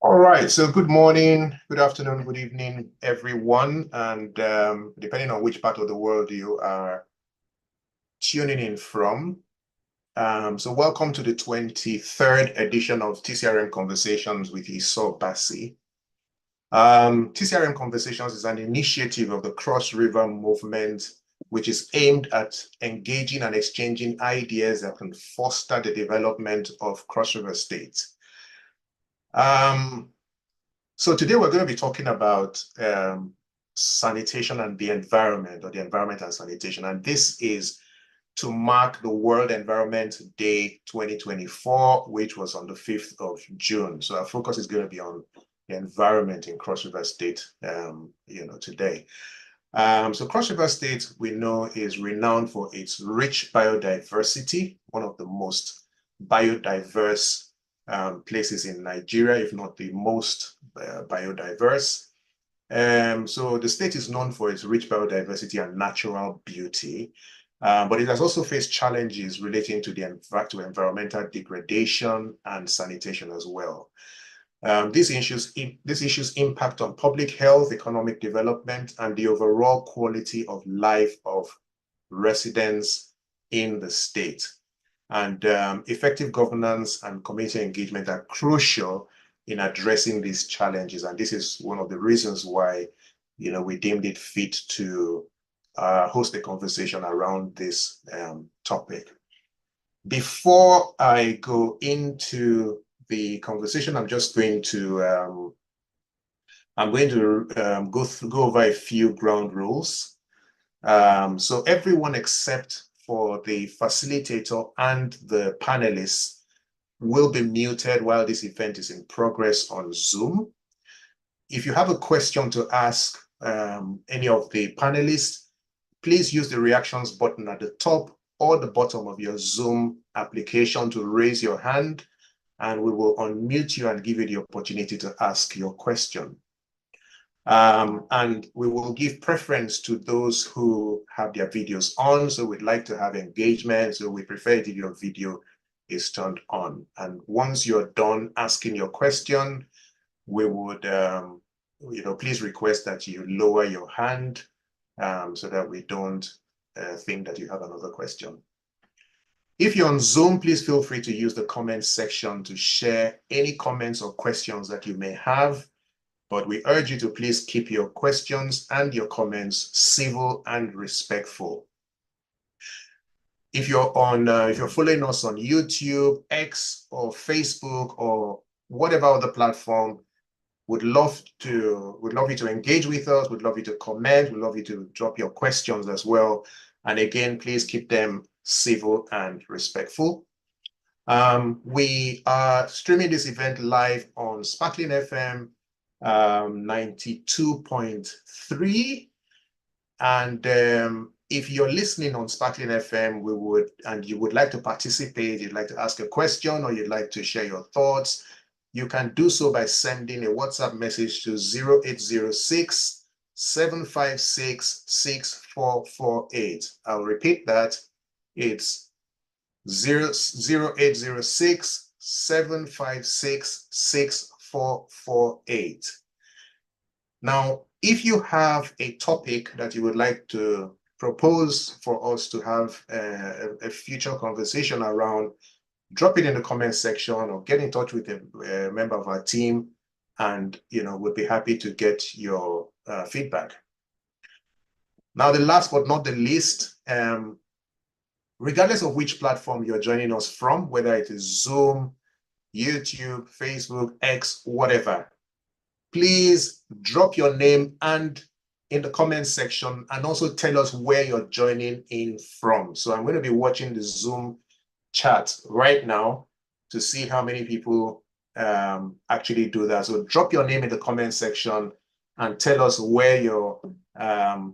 All right, so good morning, good afternoon, good evening, everyone. And depending on which part of the world you are tuning in from. So welcome to the 23rd edition of TCRM Conversations with Esau Bassi. TCRM Conversations is an initiative of the Cross River Movement, which is aimed at engaging and exchanging ideas that can foster the development of Cross River State. So today we're going to be talking about sanitation and the environment, or the environment and sanitation. And this is to mark the World Environment Day 2024, which was on the 5th of June. So our focus is going to be on the environment in Cross River State, today. So Cross River State, we know, is renowned for its rich biodiversity, one of the most biodiverse places in Nigeria, if not the most biodiverse. So the state is known for its rich biodiversity and natural beauty, but it has also faced challenges relating to environmental degradation and sanitation as well. These issues impact on public health, economic development, and the overall quality of life of residents in the state. And effective governance and community engagement are crucial in addressing these challenges. And this is one of the reasons why, we deemed it fit to host a conversation around this topic. Before I go into the conversation, I'm just going to go over a few ground rules. So everyone except for the facilitator and the panelists will be muted while this event is in progress on Zoom. If you have a question to ask any of the panelists, please use the reactions button at the top or the bottom of your Zoom application to raise your hand, and we will unmute you and give you the opportunity to ask your question. And we will give preference to those who have their videos on. So we'd like to have engagement. So we prefer it if your video is turned on. And once you're done asking your question, we would, please request that you lower your hand so that we don't think that you have another question. If you're on Zoom, please feel free to use the comments section to share any comments or questions that you may have. But we urge you to please keep your questions and your comments civil and respectful. If you're following us on YouTube, X, or Facebook, or whatever other platform, would love you to engage with us. Would love you to comment. Would love you to drop your questions as well. And again, please keep them civil and respectful. We are streaming this event live on Sparkling FM 92.3, and if you're listening on Sparkling FM, and you would like to participate, you'd like to ask a question, or you'd like to share your thoughts, you can do so by sending a WhatsApp message to 0806 756 6448. I'll repeat that. It's 0806 756 6448. Now, if you have a topic that you would like to propose for us to have a future conversation around, drop it in the comment section or get in touch with a member of our team, and we'll be happy to get your feedback. Now, the last but not the least, regardless of which platform you're joining us from, whether it is Zoom, YouTube, Facebook, X, whatever, please drop your name and in the comment section, and also tell us where you're joining in from. So I'm going to be watching the Zoom chat right now to see how many people actually do that. So drop your name in the comment section and tell us where you're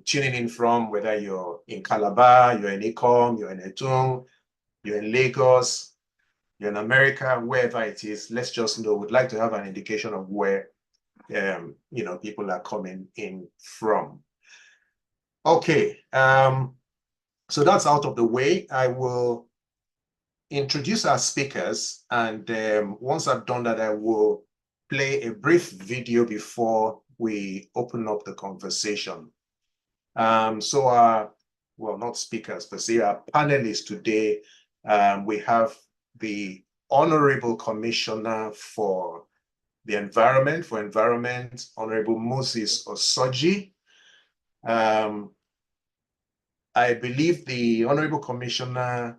tuning in from, whether you're in Calabar, you're in Ikom, you're in Etung, you're in Lagos, you're in America, wherever it is. Let's just know. We'd like to have an indication of where people are coming in from. Okay, so that's out of the way. I will introduce our speakers, and once I've done that, I will play a brief video before we open up the conversation. So our, well, not speakers, but say our panelists today, we have the Honorable Commissioner for the Environment, Honorable Moses Osoji. I believe the Honorable Commissioner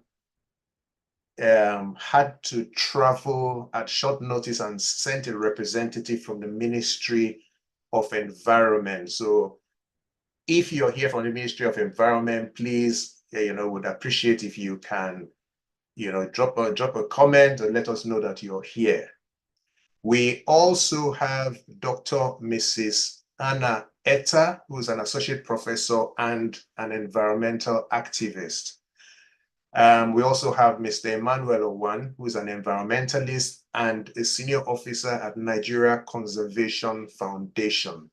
had to travel at short notice and sent a representative from the Ministry of Environment. So if you're here from the Ministry of Environment, please, would appreciate if you can, drop a comment and let us know that you're here. We also have Dr. Mrs. Anna Etta, who's an associate professor and an environmental activist. We also have Mr. Emmanuel Owan, who is an environmentalist and a senior officer at Nigeria Conservation Foundation.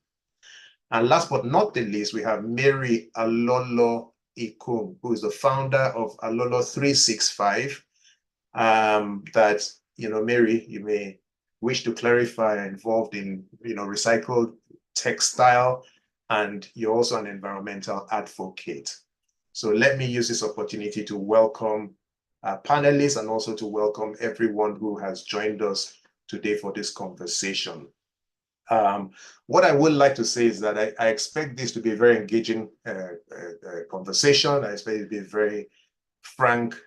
And last but not the least, we have Mary Alolo Ikum, who is the founder of Alolo 365. That, Mary, you may wish to clarify, involved in, recycled textile, and you're also an environmental advocate. So let me use this opportunity to welcome our panelists and also to welcome everyone who has joined us today for this conversation. What I would like to say is that I expect this to be a very engaging conversation. I expect it to be a very frank,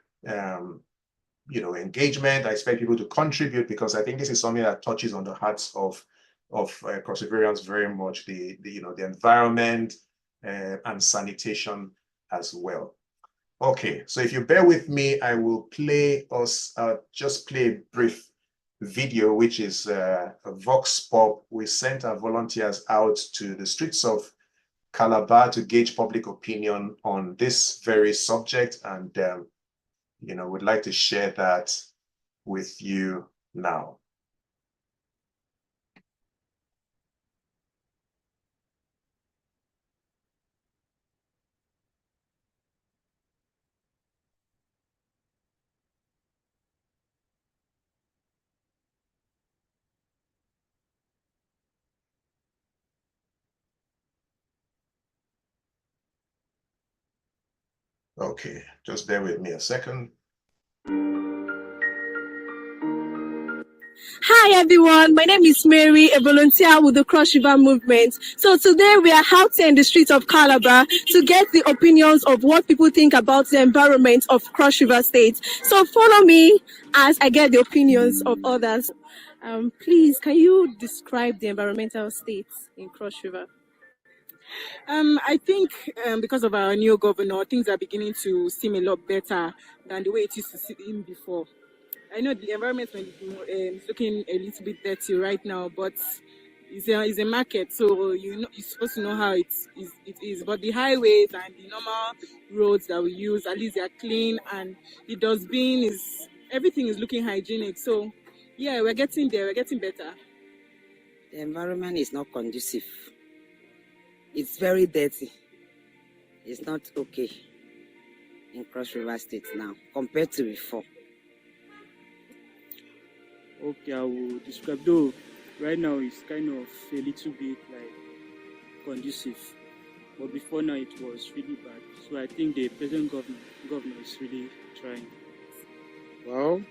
engagement. I expect people to contribute because I think this is something that touches on the hearts of Cross Riverians very much, the environment and sanitation as well. Okay, so if you bear with me, I will just play a brief video, which is a vox pop. We sent our volunteers out to the streets of Calabar to gauge public opinion on this very subject, and would like to share that with you now. Okay, just bear with me a second. Hi everyone, my name is Mary, a volunteer with the Cross River Movement. So today we are out in the streets of Calabar to get the opinions of what people think about the environment of Cross River State. So follow me as I get the opinions of others. Please, can you describe the environmental state in Cross River? I think because of our new governor, things are beginning to seem a lot better than the way it used to seem before. I know the environment is looking a little bit dirty right now, but it's a market, so you're supposed to know how it is. But the highways and the normal roads that we use, at least they are clean, and the dustbin everything is looking hygienic. So yeah, we're getting there. We're getting better. The environment is not conducive. It's very dirty. It's not okay in Cross River State now compared to before. Okay, I will describe, though right now it's kind of a little bit like conducive, but before now it was really bad. So I think the present governor is really trying. Well,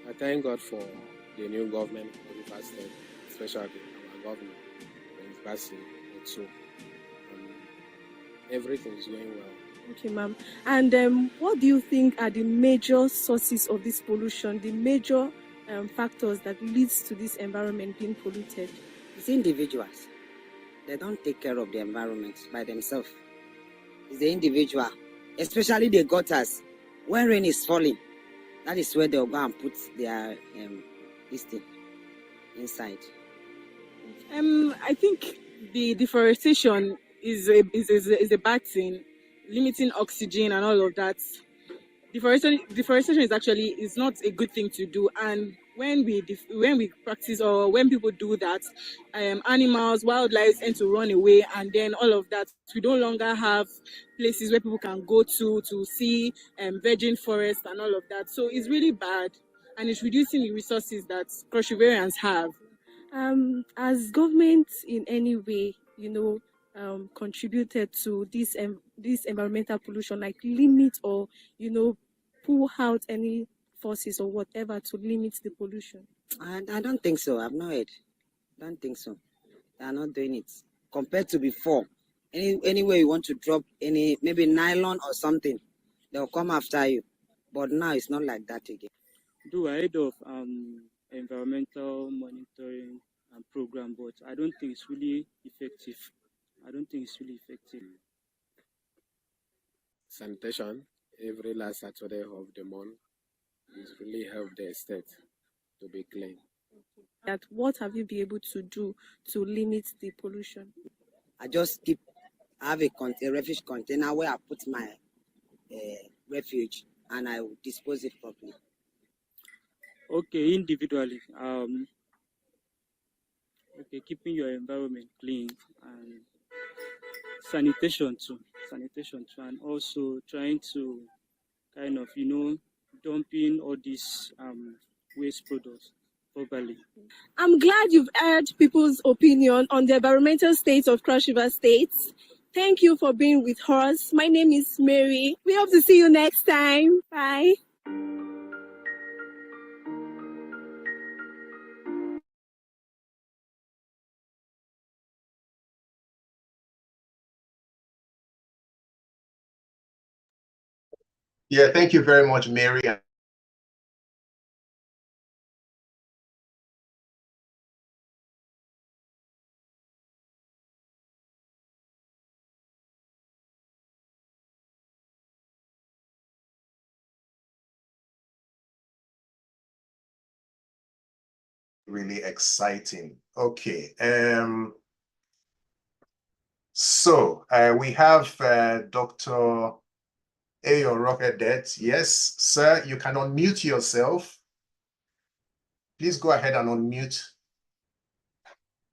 I thank God for the new government of River State, especially our governor, Prince Bassey. So everything is going well. Okay, ma'am. And what do you think are the major sources of this pollution, the major factors that leads to this environment being polluted? It's individuals. They don't take care of the environment by themselves. It's the individual, especially the gutters. When rain is falling, that is where they'll go and put their this thing inside. I think the deforestation is a bad thing, limiting oxygen and all of that. Deforestation is not a good thing to do, and when we practice or when people do that, animals, wildlife tend to run away, and then all of that, we no longer have places where people can go to see virgin forest and all of that. So it's really bad. and it's reducing the resources that Cross Riverians have. Has government in any way, contributed to this environmental pollution, like limit or, pull out any forces or whatever to limit the pollution? I don't think so. I've not heard. Don't think so. They are not doing it. Compared to before, anywhere you want to drop maybe nylon or something, they'll come after you. But now it's not like that again. Do ahead of environmental monitoring and program, but I don't think it's really effective. Sanitation every last Saturday of the month is really help the estate to be clean. What have you been able to do to limit the pollution? I just have a refuge container where I put my refuge and I will dispose it properly. Okay, individually, keeping your environment clean and sanitation too, and also trying to kind of, dumping all these waste products properly. I'm glad you've heard people's opinion on the environmental state of Cross River State. Thank you for being with us. My name is Mary. We hope to see you next time. Bye. Yeah, thank you very much, Mary. Really exciting. Okay. So we have Dr. Ayo Rockedet. Yes, sir, you can unmute yourself. Please go ahead and unmute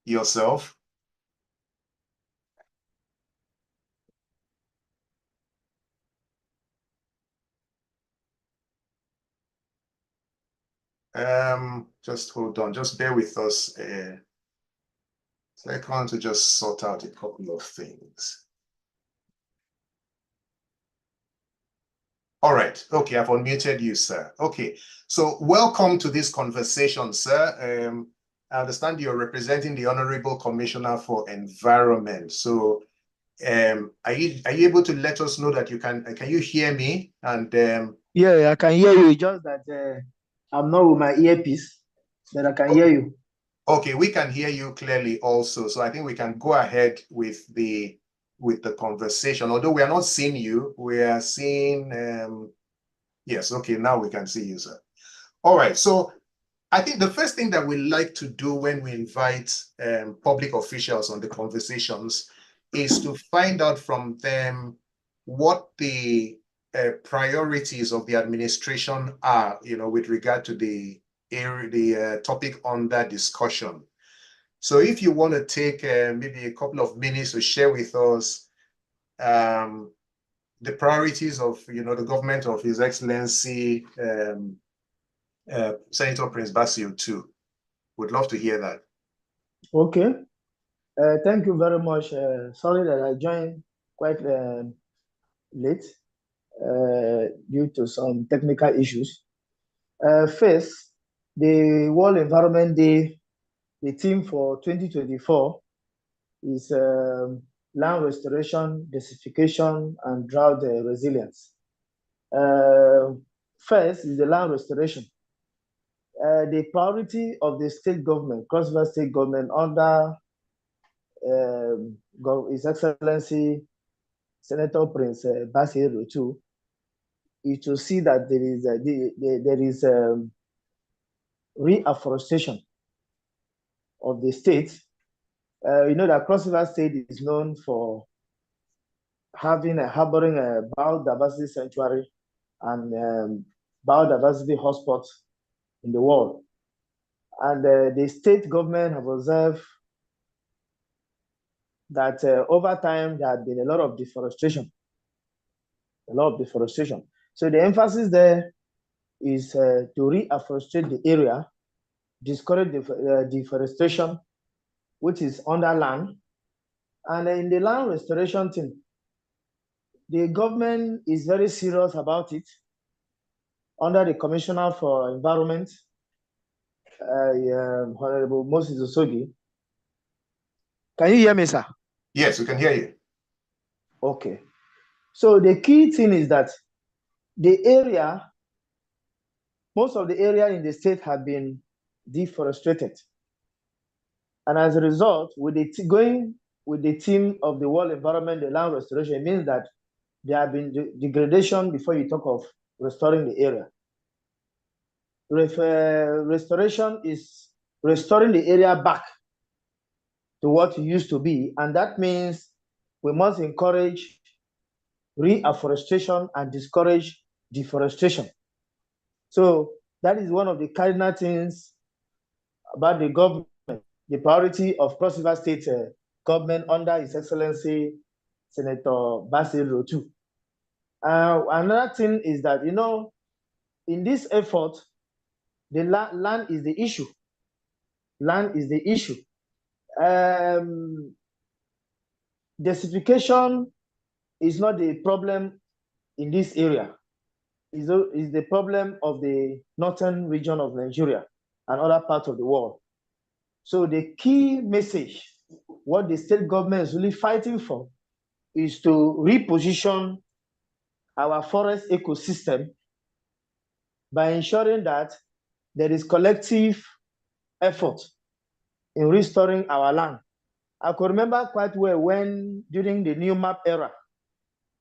yourself. Just hold on, just bear with us a second to just sort out a couple of things. All right, okay, I've unmuted you, sir. Okay, so welcome to this conversation, sir. I understand you're representing the Honorable Commissioner for Environment. So are you able to let us know that you can you hear me? And yeah, I can hear you, just that I'm not with my earpiece, but I can hear you. Okay, we can hear you clearly also. So I think we can go ahead with the conversation. Although we are not seeing you, we are seeing yes, okay, now we can see you, sir. All right, so I think the first thing that we like to do when we invite public officials on the conversations is to find out from them what the priorities of the administration are, with regard to the topic under discussion. So if you want to take maybe a couple of minutes to share with us the priorities of the government of His Excellency Senator Prince Bassio too. Would love to hear that. Okay. Thank you very much. Sorry that I joined quite late due to some technical issues. First, the World Environment Day, the theme for 2024 is land restoration, desertification, and drought resilience. First is the land restoration. The priority of the state government, Cross River State Government, under His Excellency Senator Prince Bassio too, is to see that there is reforestation of the state. You know that Cross River State is known for harboring a biodiversity sanctuary and biodiversity hotspot in the world. And the state government have observed that over time there had been a lot of deforestation. So the emphasis there is to reforestate the area, discourage deforestation, which is under land. And in the land restoration thing, the government is very serious about it under the Commissioner for Environment, Honorable Moses Osogi. Can you hear me, sir? Yes, we can hear you. Okay. So the key thing is that the area, most of the area in the state have been deforested. And as a result, with going with the theme of the world environment, the land restoration, it means that there have been degradation before you talk of restoring the area. Restoration is restoring the area back to what it used to be. And that means we must encourage reforestation and discourage deforestation. So that is one of the cardinal things about the government, the priority of Cross River State government under His Excellency Senator Basil Rotu. Another thing is that, in this effort, the land is the issue. Land is the issue. Desertification is not the problem in this area. Is the problem of the northern region of Nigeria and other parts of the world. So the key message, what the state government is really fighting for, is to reposition our forest ecosystem by ensuring that there is collective effort in restoring our land. I could remember quite well when, during the new map era,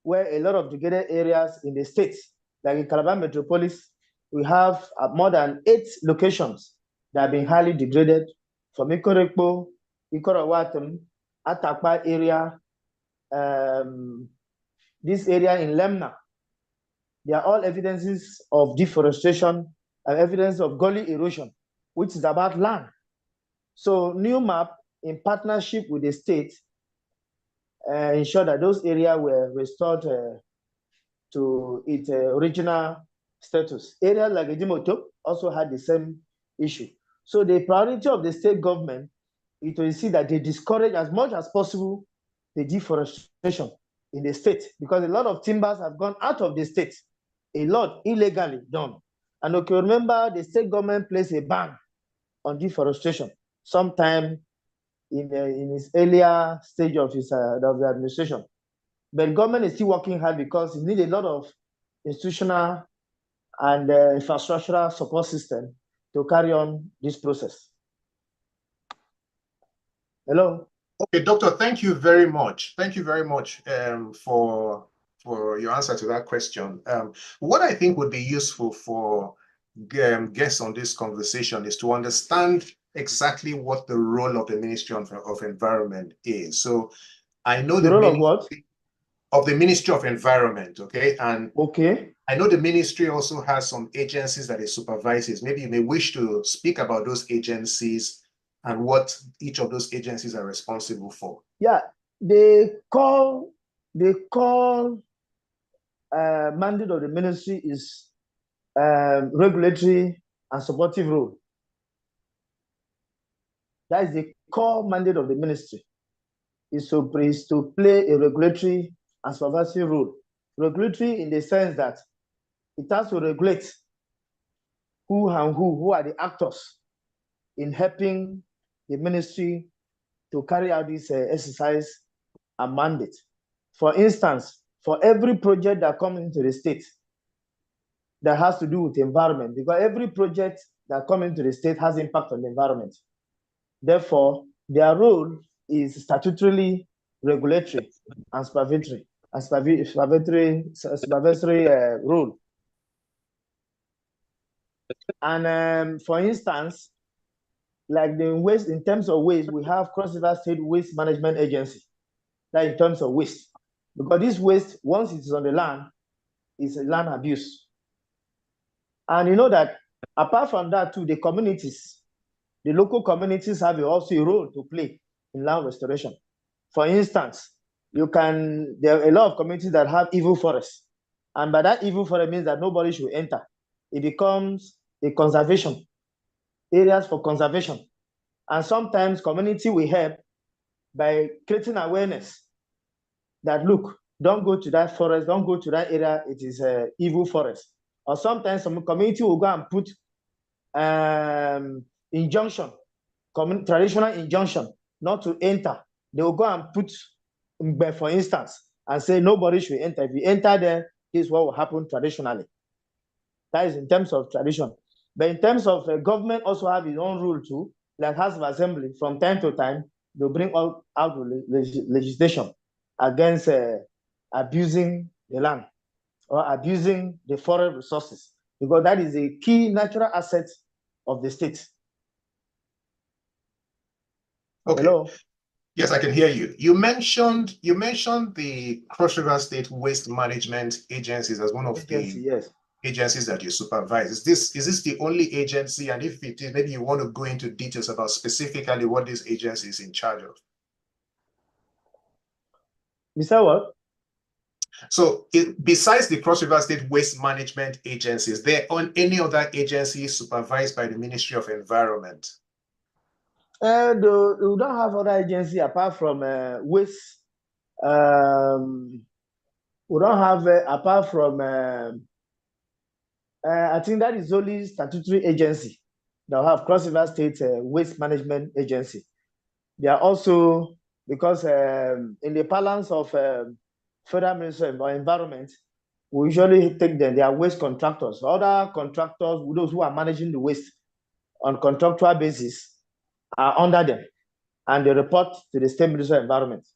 where a lot of degraded areas in the states, like in Calabar Metropolis, we have more than 8 locations that have been highly degraded, from Ikorekpo, Ikorawatum, Atakpa area, this area in Lemna. They are all evidences of deforestation and evidence of gully erosion, which is about land. So new map, in partnership with the state, ensure that those areas were restored to its original status. Areas like Ejimoto also had the same issue. So the priority of the state government is to see that they discourage as much as possible the deforestation in the state, because a lot of timbers have gone out of the state, a lot illegally done. And okay, remember the state government placed a ban on deforestation sometime in its earlier stage of the administration. But government is still working hard because it needs a lot of institutional and infrastructural support system to carry on this process. Hello. Okay, Doctor, thank you very much. Thank you very much for your answer to that question. What I think would be useful for guests on this conversation is to understand exactly what the role of the Ministry of Environment is. So I know the role of what? Of the Ministry of Environment, okay? And okay, I know the ministry also has some agencies that it supervises. Maybe you may wish to speak about those agencies and what each of those agencies are responsible for. Yeah, the core mandate of the ministry is regulatory and supportive role. That is the core mandate of the ministry, is to play a regulatory and supervisory role. Regulatory in the sense that it has to regulate who are the actors in helping the ministry to carry out this exercise and mandate. For instance, for every project that comes into the state that has to do with the environment, because every project that comes into the state has impact on the environment. Therefore, their role is statutorily regulatory and supervisory role. And for instance, like the waste, in terms of waste, we have Cross River State Waste Management Agency. That in terms of waste, because this waste, once it is on the land, is land abuse. And you know that apart from that too, the communities, the local communities have also a role to play in land restoration. For instance, there are a lot of communities that have evil forests. And by that evil forest means that nobody should enter. it becomes a conservation, areas for conservation. And sometimes community will help by creating awareness that, look, don't go to that forest, don't go to that area, it is an evil forest. Or sometimes some community will go and put injunction, traditional injunction, not to enter. They will go and put, for instance, and say nobody should enter. If you enter there, this is what will happen traditionally. That is in terms of tradition. But in terms of government also have its own rule too, like House of Assembly, from time to time, they bring out legislation against abusing the land or abusing the forest resources, because that is a key natural asset of the state. Okay. Hello? Yes, I can hear you. You mentioned the Cross River State Waste Management Agencies as one of the agencies that you supervise. Is this the only agency? And if it is, maybe you want to go into details about specifically what this agency is in charge of. Mr. What? So besides the Cross River State Waste Management Agency, is there on any other agency supervised by the Ministry of Environment? We don't have other agency apart from waste. We don't have apart from I think that is only statutory agency that have Cross River State Waste Management Agency. They are also, because in the balance of Federal Ministry of Environment, we usually take them, they are waste contractors. Other contractors, those who are managing the waste on contractual basis, are under them, and they report to the State Ministry of Environment.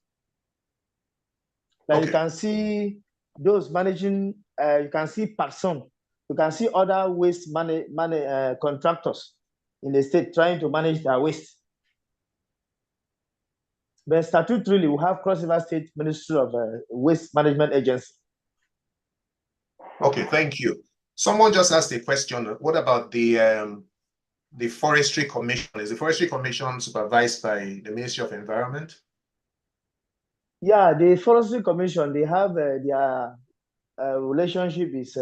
Like, okay, you can see those managing, you can see person, you can see other waste contractors in the state trying to manage their waste. But statutorily, we have Cross River State Ministry of Waste Management Agency. Okay, thank you. Someone just asked a question. What about the Forestry Commission? Is the Forestry Commission supervised by the Ministry of Environment? Yeah, the Forestry Commission, they have their relationship is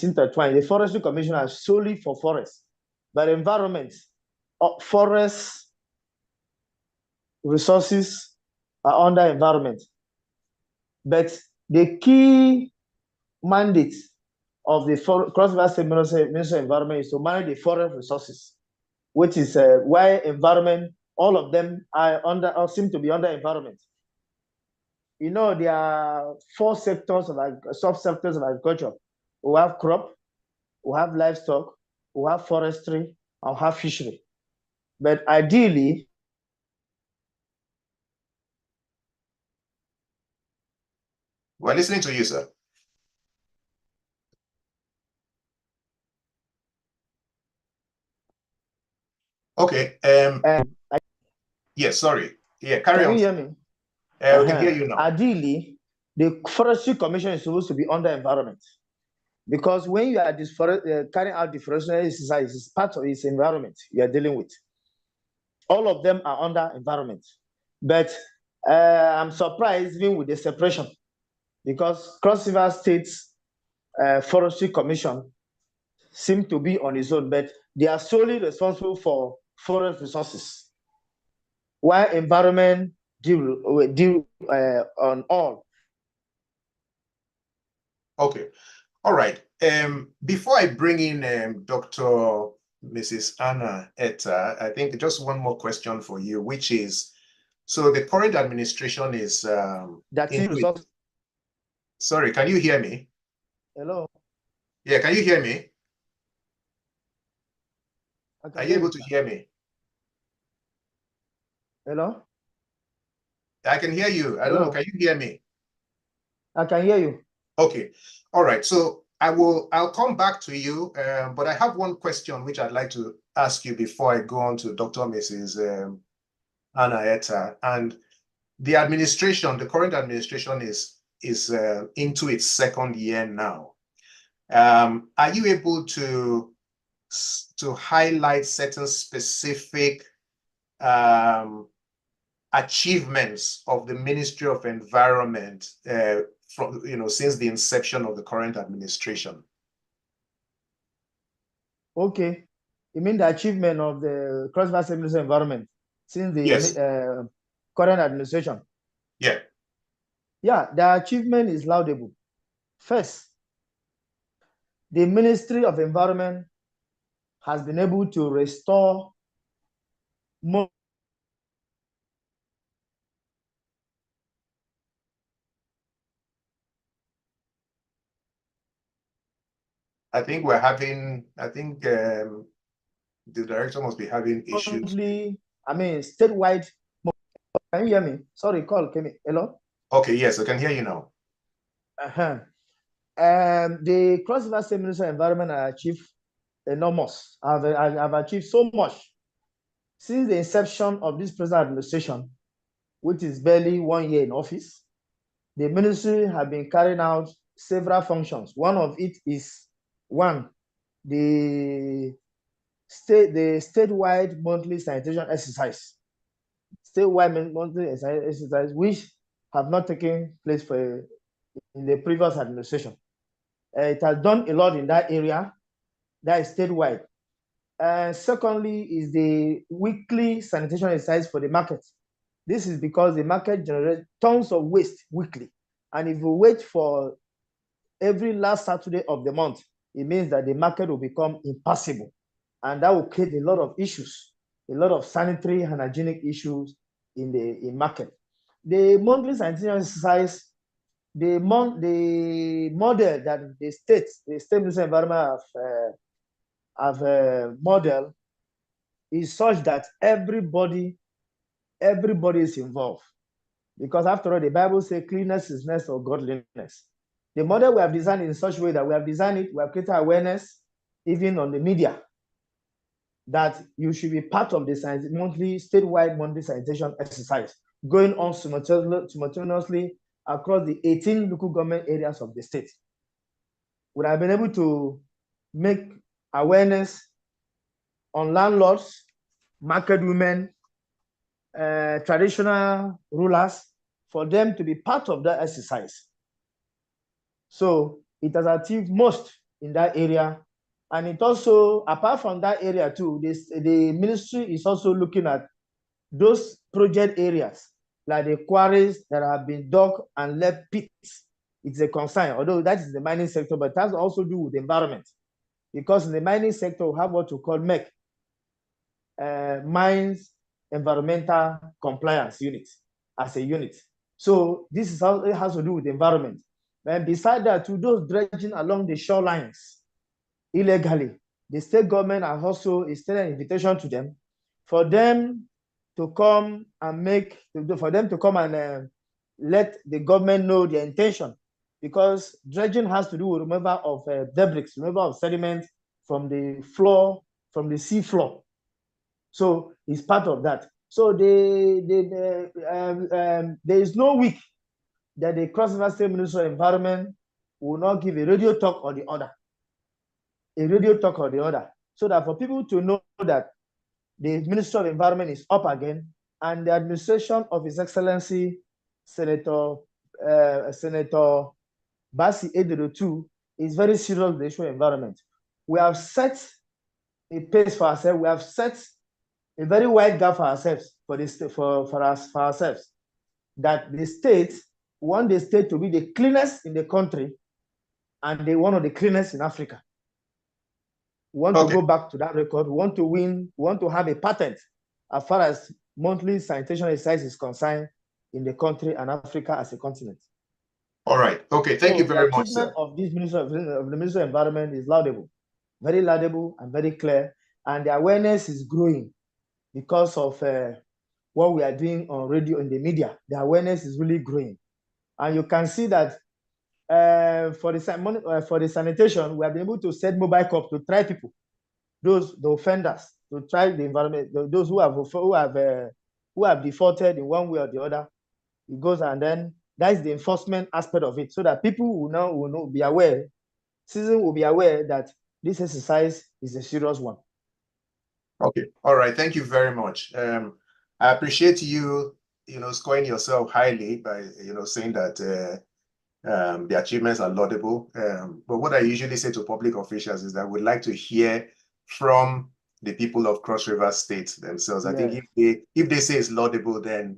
intertwined. The Forestry Commission is solely for forests, but environment, forest resources are under environment. But the key mandate of the Cross River State Ministry of Environment is to manage the forest resources, which is why environment, all of them are under, or seem to be under environment. You know, there are 4 sectors of sub-sectors of agriculture. We have crop, we have livestock, we have forestry, and we have fishery. But ideally, we're listening to you, sir. Okay. Yes, sorry. Yeah, carry on. Can you hear me? We can hear you now. Ideally, the Forestry Commission is supposed to be under environment, because when you are carrying out deforestation exercise, it's part of its environment you are dealing with. All of them are under environment. But I'm surprised even with the separation, because Cross River State's Forestry Commission seem to be on its own, but they are solely responsible for forest resources, while environment deal on all. Okay. All right. Before I bring in Dr. Mrs. Anna Etta, I think just one more question for you, which is, so the current administration is sorry, can you hear me? Hello? Yeah, can you hear me? Are you able to hear me? Hello? I can hear you. I don't know. Can you hear me? I can hear you. Okay. All right. So I'll come back to you, but I have one question which I'd like to ask you before I go on to Dr. Mrs. Anna Etta. And the administration, the current administration is into its 2nd year now. Are you able to highlight certain specific achievements of the Ministry of Environment from, since the inception of the current administration? Okay. You mean the achievement of the Cross River State Ministry of Environment since the Yes. current administration? Yeah. Yeah, the achievement is laudable. First, the Ministry of Environment has been able to restore more. I think the director must be having issues. I mean, statewide. Can you hear me? Sorry, call came in. Hello? Okay, yes, I can hear you now. The Cross River State Ministry of Environment have achieved enormous. I've achieved so much since the inception of this present administration, which is barely 1 year in office. The ministry have been carrying out several functions. One of it is the statewide monthly sanitation exercise. Statewide monthly exercise, which have not taken place in the previous administration. It has done a lot in that area, that is statewide. Secondly, is the weekly sanitation exercise for the market. This is because the market generates tons of waste weekly. And if you wait for every last Saturday of the month, it means that the market will become impassable. And that will create a lot of issues, a lot of sanitary and hygienic issues in the market. The monthly sanitation exercise, the model that the state Ministry of Environment have modeled is such that everybody is involved. Because after all, the Bible says cleanness is next of godliness. The model we have designed in such a way that we have created awareness, even on the media, that you should be part of the statewide monthly sanitation exercise going on simultaneously across the 18 local government areas of the state. We have been able to make awareness on landlords, market women, traditional rulers, for them to be part of that exercise. So it has achieved most in that area. And it also, apart from that area too, the ministry is also looking at those project areas, like the quarries that have been dug and left pits. It's a concern, although that is the mining sector, but it has also to do with the environment. Because in the mining sector, we have what we call MEC, Mines Environmental Compliance Unit, as a unit. So this is how it has to do with the environment. And beside that, to those dredging along the shorelines illegally, the state government has also extended an invitation to them for them to come and let the government know their intention, because dredging has to do with removal of debris, removal of sediment from the floor, from the sea floor. So it's part of that. So there is no week that the Cross River State Ministry of Environment will not give a radio talk or the other. So that for people to know that the Ministry of Environment is up again, and the administration of His Excellency Senator Basi Ederotu is very serious with the issue of environment. We have set a pace for ourselves. We have set a very wide gap for ourselves, for ourselves, that we want the state to be the cleanest in the country and one of the cleanest in Africa. We want to go back to that record. We want to win. We want to have a patent as far as monthly sanitation exercise is concerned in the country and Africa as a continent. All right. Okay. Thank you very much, sir. The achievement of this the Ministry of Environment is laudable, very laudable and very clear, and the awareness is growing because of what we are doing on radio and the media. The awareness is really growing, and you can see that for the sanitation, we have been able to set mobile cops to try people, the offenders, to try the environment, those who have defaulted in one way or the other. It goes, and then that is the enforcement aspect of it, so that people will be aware, citizens will be aware that this exercise is a serious one. Okay. All right. Thank you very much. I appreciate you, scoring yourself highly by, saying that the achievements are laudable. But what I usually say to public officials is that we'd like to hear from the people of Cross River State themselves. I think if they say it's laudable, then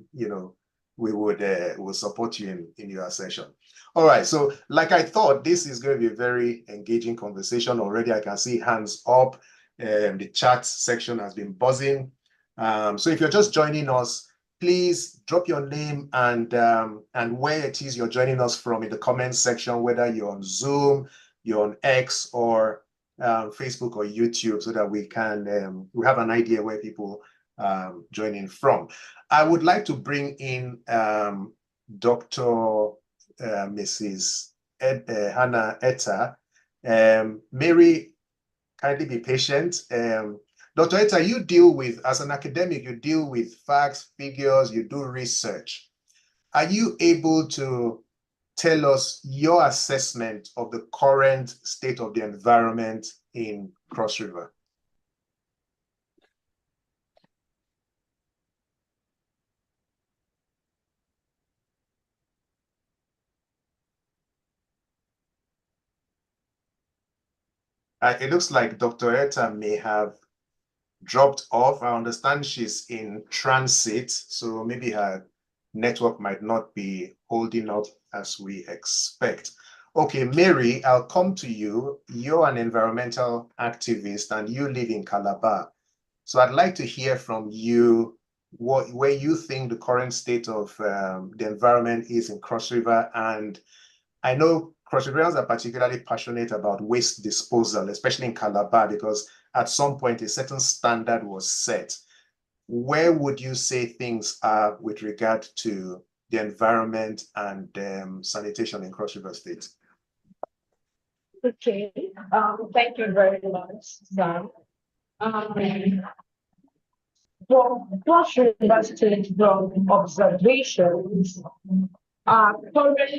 we will support you in your assertion. All right, so like I thought, this is going to be a very engaging conversation. Already I can see hands up. The chat section has been buzzing. So if you're just joining us, please drop your name and where it is you're joining us from in the comments section, whether you're on Zoom, you're on X, or Facebook or YouTube, so that we have an idea where people joining from. I would like to bring in Dr. Mrs. Hannah Etta. Mary, kindly be patient. Dr. Etta, you deal with, as an academic, you deal with facts, figures, you do research. Are you able to tell us your assessment of the current state of the environment in Cross River? It looks like Dr. Etta may have dropped off. I understand she's in transit, so maybe her network might not be holding up as we expect. Okay, Mary, I'll come to you. You're an environmental activist and you live in Calabar. So I'd like to hear from you where you think the current state of the environment is in Cross River. And I know Cross Riverians are particularly passionate about waste disposal, especially in Calabar, because at some point a certain standard was set. Where would you say things are with regard to the environment and sanitation in Cross River State? Okay, thank you very much, Sam. From Cross River State, from observations, current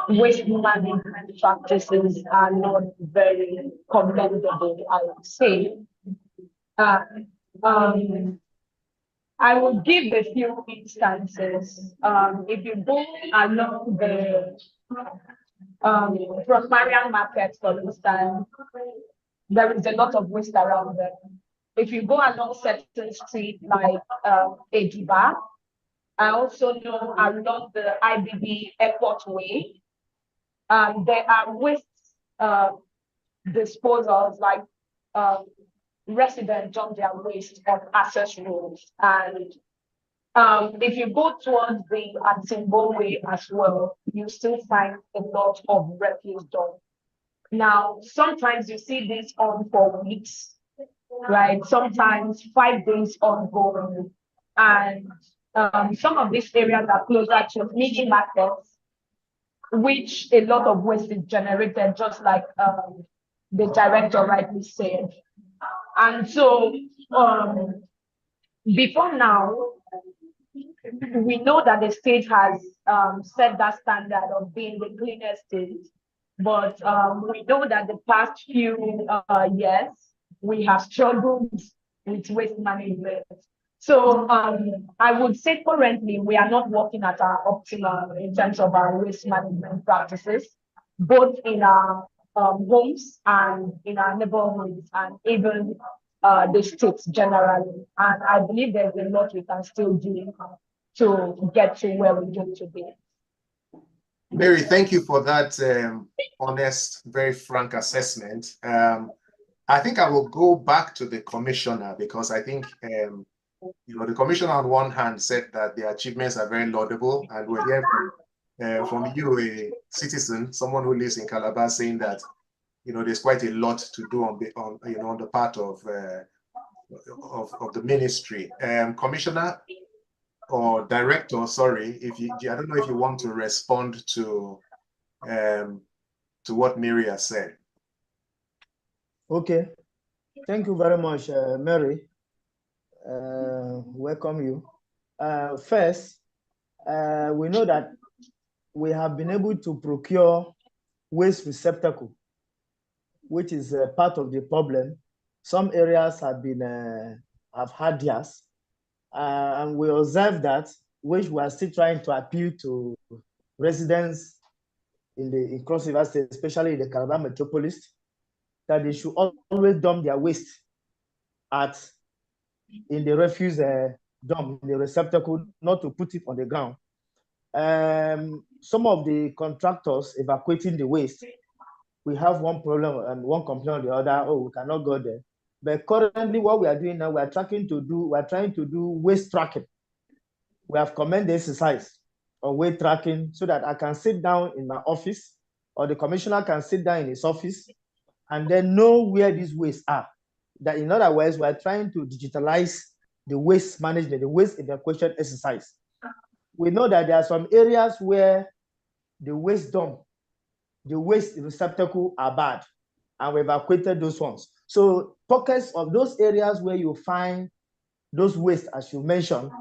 waste management practices are not very commendable, I would say. I will give a few instances. If you go along the from Marian Market, for instance, there is a lot of waste around there. If you go along certain streets like Ejiba, I also know along the IBB Airport Way, there are waste disposals, like residents dump their waste on access roads. And if you go towards the Atimbo Way as well, you still find a lot of refuse dump. Now, sometimes you see this on for weeks, right? Sometimes 5 days ongoing. And some of these areas are closer to mini markets, which a lot of waste is generated, just like the director rightly said. And so before now, we know that the state has set that standard of being the cleanest state, but we know that the past few years, we have struggled with waste management. So I would say currently we are not working at our optimum in terms of our waste management practices, both in our homes and in our neighborhoods and even the states generally. And I believe there's a lot we can still do to get to where we get to be. Mary, thank you for that honest, very frank assessment. I think I will go back to the commissioner, because I think the commissioner on one hand said that the achievements are very laudable, and we're hearing from you, a citizen, someone who lives in Calabar, saying that there's quite a lot to do on the part of the ministry. Commissioner or director, sorry, I don't know if you want to respond to what Mary has said. Okay, thank you very much, Mary. Welcome you. First, we know that we have been able to procure waste receptacle, which is part of the problem. Some areas have had theirs, and we observe that, which we are still trying to appeal to residents in Cross River State, especially in the Calabar metropolis, that they should always dump their waste in the refuse dump, in the receptacle, not to put it on the ground. Some of the contractors evacuating the waste, we have one problem and one complaint on the other. Oh, we cannot go there. But currently, what we are doing now, we are trying to do waste tracking. We have commenced the exercise of waste tracking so that I can sit down in my office, or the commissioner can sit down in his office, and then know where these wastes are. That, in other words, we are trying to digitalize the waste management, the waste evacuation exercise. We know that there are some areas where the waste dump, the waste receptacle are bad, and we evacuated those ones. So pockets of those areas where you find those waste, as you mentioned,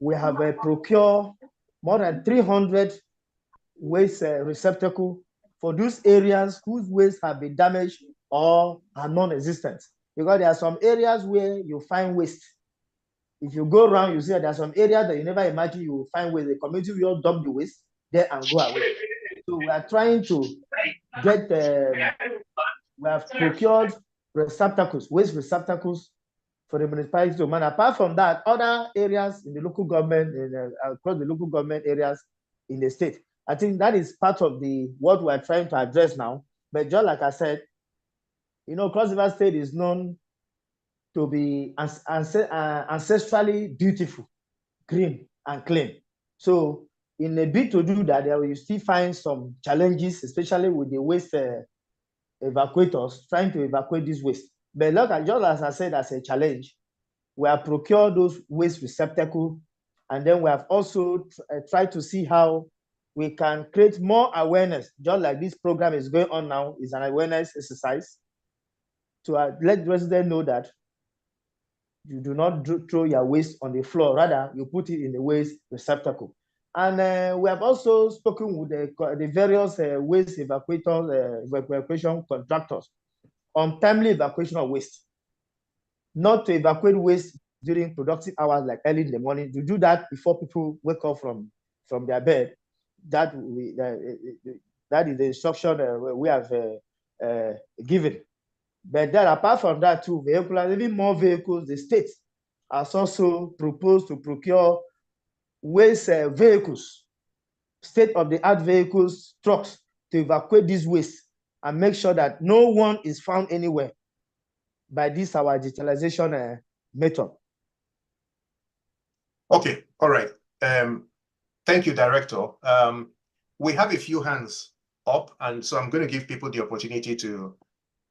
we have procured more than 300 waste receptacle for those areas whose waste have been damaged or are non-existent. Because there are some areas where you find waste. If you go around, you see that there are some areas that you never imagine you will find waste. The community will dump the waste there and go away. So we are trying to get, we have procured receptacles, waste receptacles for the municipality to man. Apart from that, other areas in the local government, across the local government areas in the state, I think that is part of what we're trying to address now. But just like I said, Cross River State is known to be ancestrally beautiful, green, and clean. So in a bid to do that, there will still find some challenges, especially with the waste evacuators trying to evacuate this waste. But look, just as I said, as a challenge, we have procured those waste receptacles, and then we have also tried to see how we can create more awareness, just like this program is going on now, is an awareness exercise, to let residents know that you do not throw your waste on the floor, rather you put it in the waste receptacle. And we have also spoken with the various waste evacuation contractors on timely evacuation of waste. Not to evacuate waste during productive hours like early in the morning. To do that before people wake up from their bed. That is the instruction we have given. But then, apart from that, too, even more vehicles, the state has also proposed to procure waste vehicles, state-of-the-art vehicles, trucks, to evacuate this waste and make sure that no one is found anywhere by this our digitalization method. Okay, all right. Thank you, Director. We have a few hands up, and so I'm going to give people the opportunity to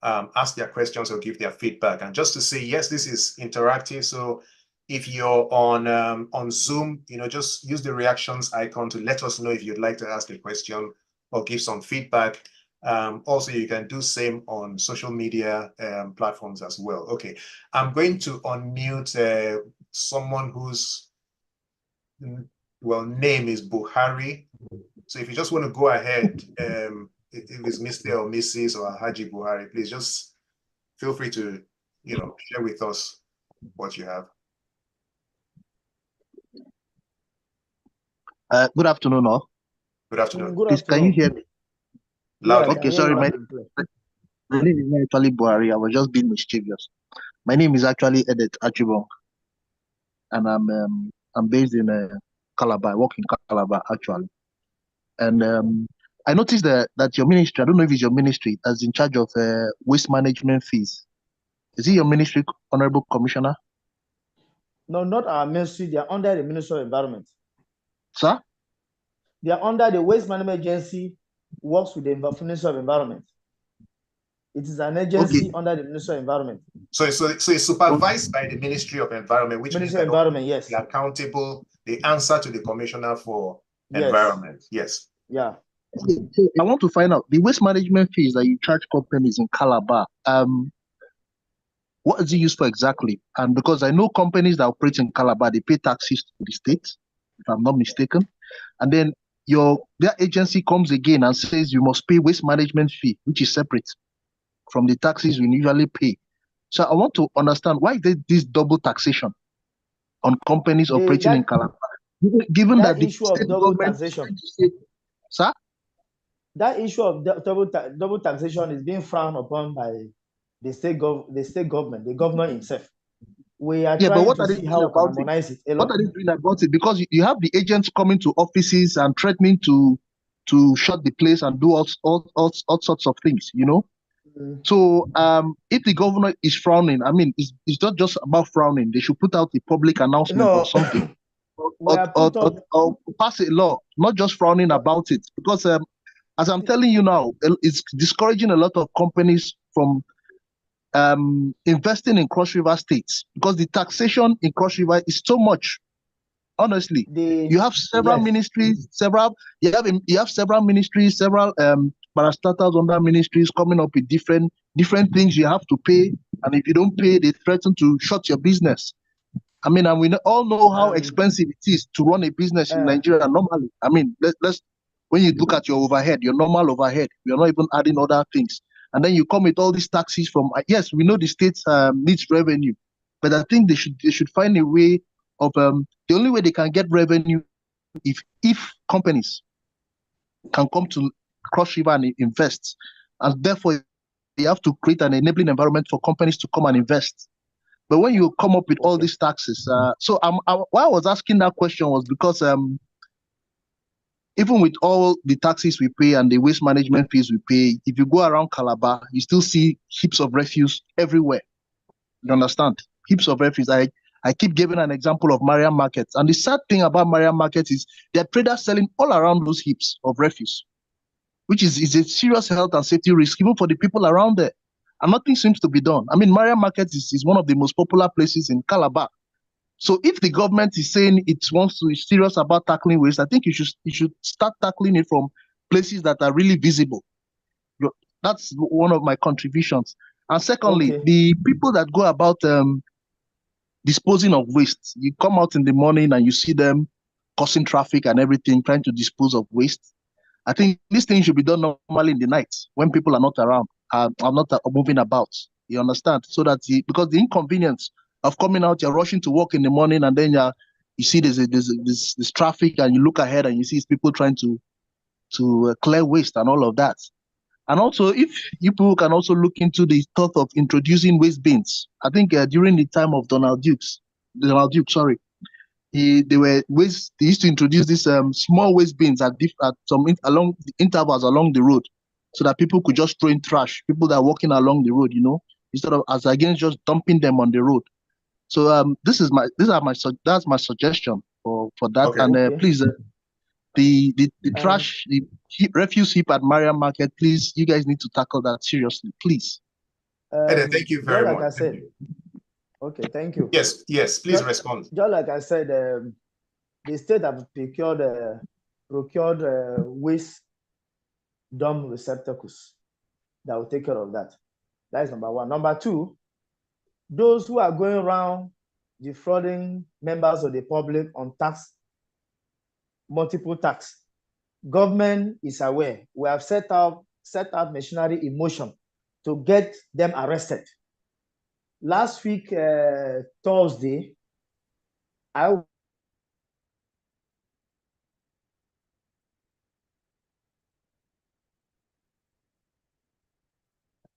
ask their questions or give their feedback. And just to say, yes, this is interactive. So if you're on Zoom, just use the reactions icon to let us know if you'd like to ask a question or give some feedback. Also, you can do same on social media platforms as well. Okay, I'm going to unmute someone whose name is Buhari. So if you just want to go ahead, if it's Mr. or Mrs. or Haji Buhari, please just feel free to, share with us what you have. Good afternoon, all. Good afternoon. Good Can you hear me? Loud. Yeah, okay, sorry, my name is actually Buhari. I was just being mischievous. My name is actually Edith Achibong, and I'm based in Calabar. I work in Calabar actually, and I noticed that your ministry, I don't know if it's your ministry, that's in charge of waste management fees. Is it your ministry, Honorable Commissioner? No, not our ministry. They are under the Ministry of Environment. Sir? They are under the Waste Management Agency, works with the Ministry of Environment. It is an agency under the Ministry of Environment. So it's supervised by the Ministry of Environment, which Ministry of Environment, yes. They're accountable. They answer to the Commissioner for Environment. Yes. Yeah. I want to find out the waste management fees that you charge companies in Calabar. What is it used for exactly? And because I know companies that operate in Calabar, they pay taxes to the state, if I'm not mistaken. And then their agency comes again and says you must pay waste management fee, which is separate from the taxes we usually pay. So I want to understand why there's this double taxation on companies operating in Calabar, given that the issue of double taxation. Sir? that issue of double taxation is being frowned upon by the state government, the governor himself. We are trying to see how we can harmonize it. What are they doing about it? Because you have the agents coming to offices and threatening to shut the place and do all sorts of things, you know. So if the governor is frowning, I mean, it's not just about frowning. They should put out a public announcement or something, or pass a law, not just frowning about it. Because as I'm telling you now, it's discouraging a lot of companies from investing in Cross River states, because the taxation in Cross River is so much. Honestly, you have several ministries, several ministries, several parastatals under ministries coming up with different things you have to pay, and if you don't pay, they threaten to shut your business. I mean, and we all know how expensive it is to run a business in Nigeria normally. I mean, let's when you look at your overhead, your normal overhead, you're not even adding other things, and then you come with all these taxes from. Yes, we know the states needs revenue, but I think they should find a way of the only way they can get revenue if companies can come to Cross River and invest, and therefore you have to create an enabling environment for companies to come and invest. But when you come up with all these taxes, why I was asking that question was because even with all the taxes we pay and the waste management fees we pay, if you go around Calabar, you still see heaps of refuse everywhere. You understand? Heaps of refuse. I keep giving an example of Mariam Markets. And the sad thing about Mariam Markets is there are traders selling all around those heaps of refuse, which is a serious health and safety risk, even for the people around there. And nothing seems to be done. I mean, Mariam Markets is one of the most popular places in Calabar. So if the government is saying it wants to be serious about tackling waste, I think you should start tackling it from places that are really visible. That's one of my contributions. And secondly, the people that go about disposing of waste. You come out in the morning and you see them causing traffic and everything, trying to dispose of waste. I think this thing should be done normally in the night when people are not around, are not moving about. You understand? So that because the inconvenience of coming out, you're rushing to work in the morning, and then you see there's this traffic, and you look ahead and you see people trying to clear waste and all of that. And also, if you people can also look into the thought of introducing waste bins. I think during the time of Donald Duke, sorry, they used to introduce these small waste bins at some along the intervals along the road, so that people could just throw in trash. People that are walking along the road, you know, instead of as against just dumping them on the road. So that's my suggestion for that. And please. The trash, the refuse heap at Mariam Market, please, you guys need to tackle that seriously, please. Thank you very much. Like I said, okay, thank you. Yes, please respond. Just like I said, the state have procured waste dump receptacles that will take care of that. That is number one. Number two, those who are going around defrauding members of the public on multiple tax, government is aware. We have set out machinery in motion to get them arrested. Last week, Thursday,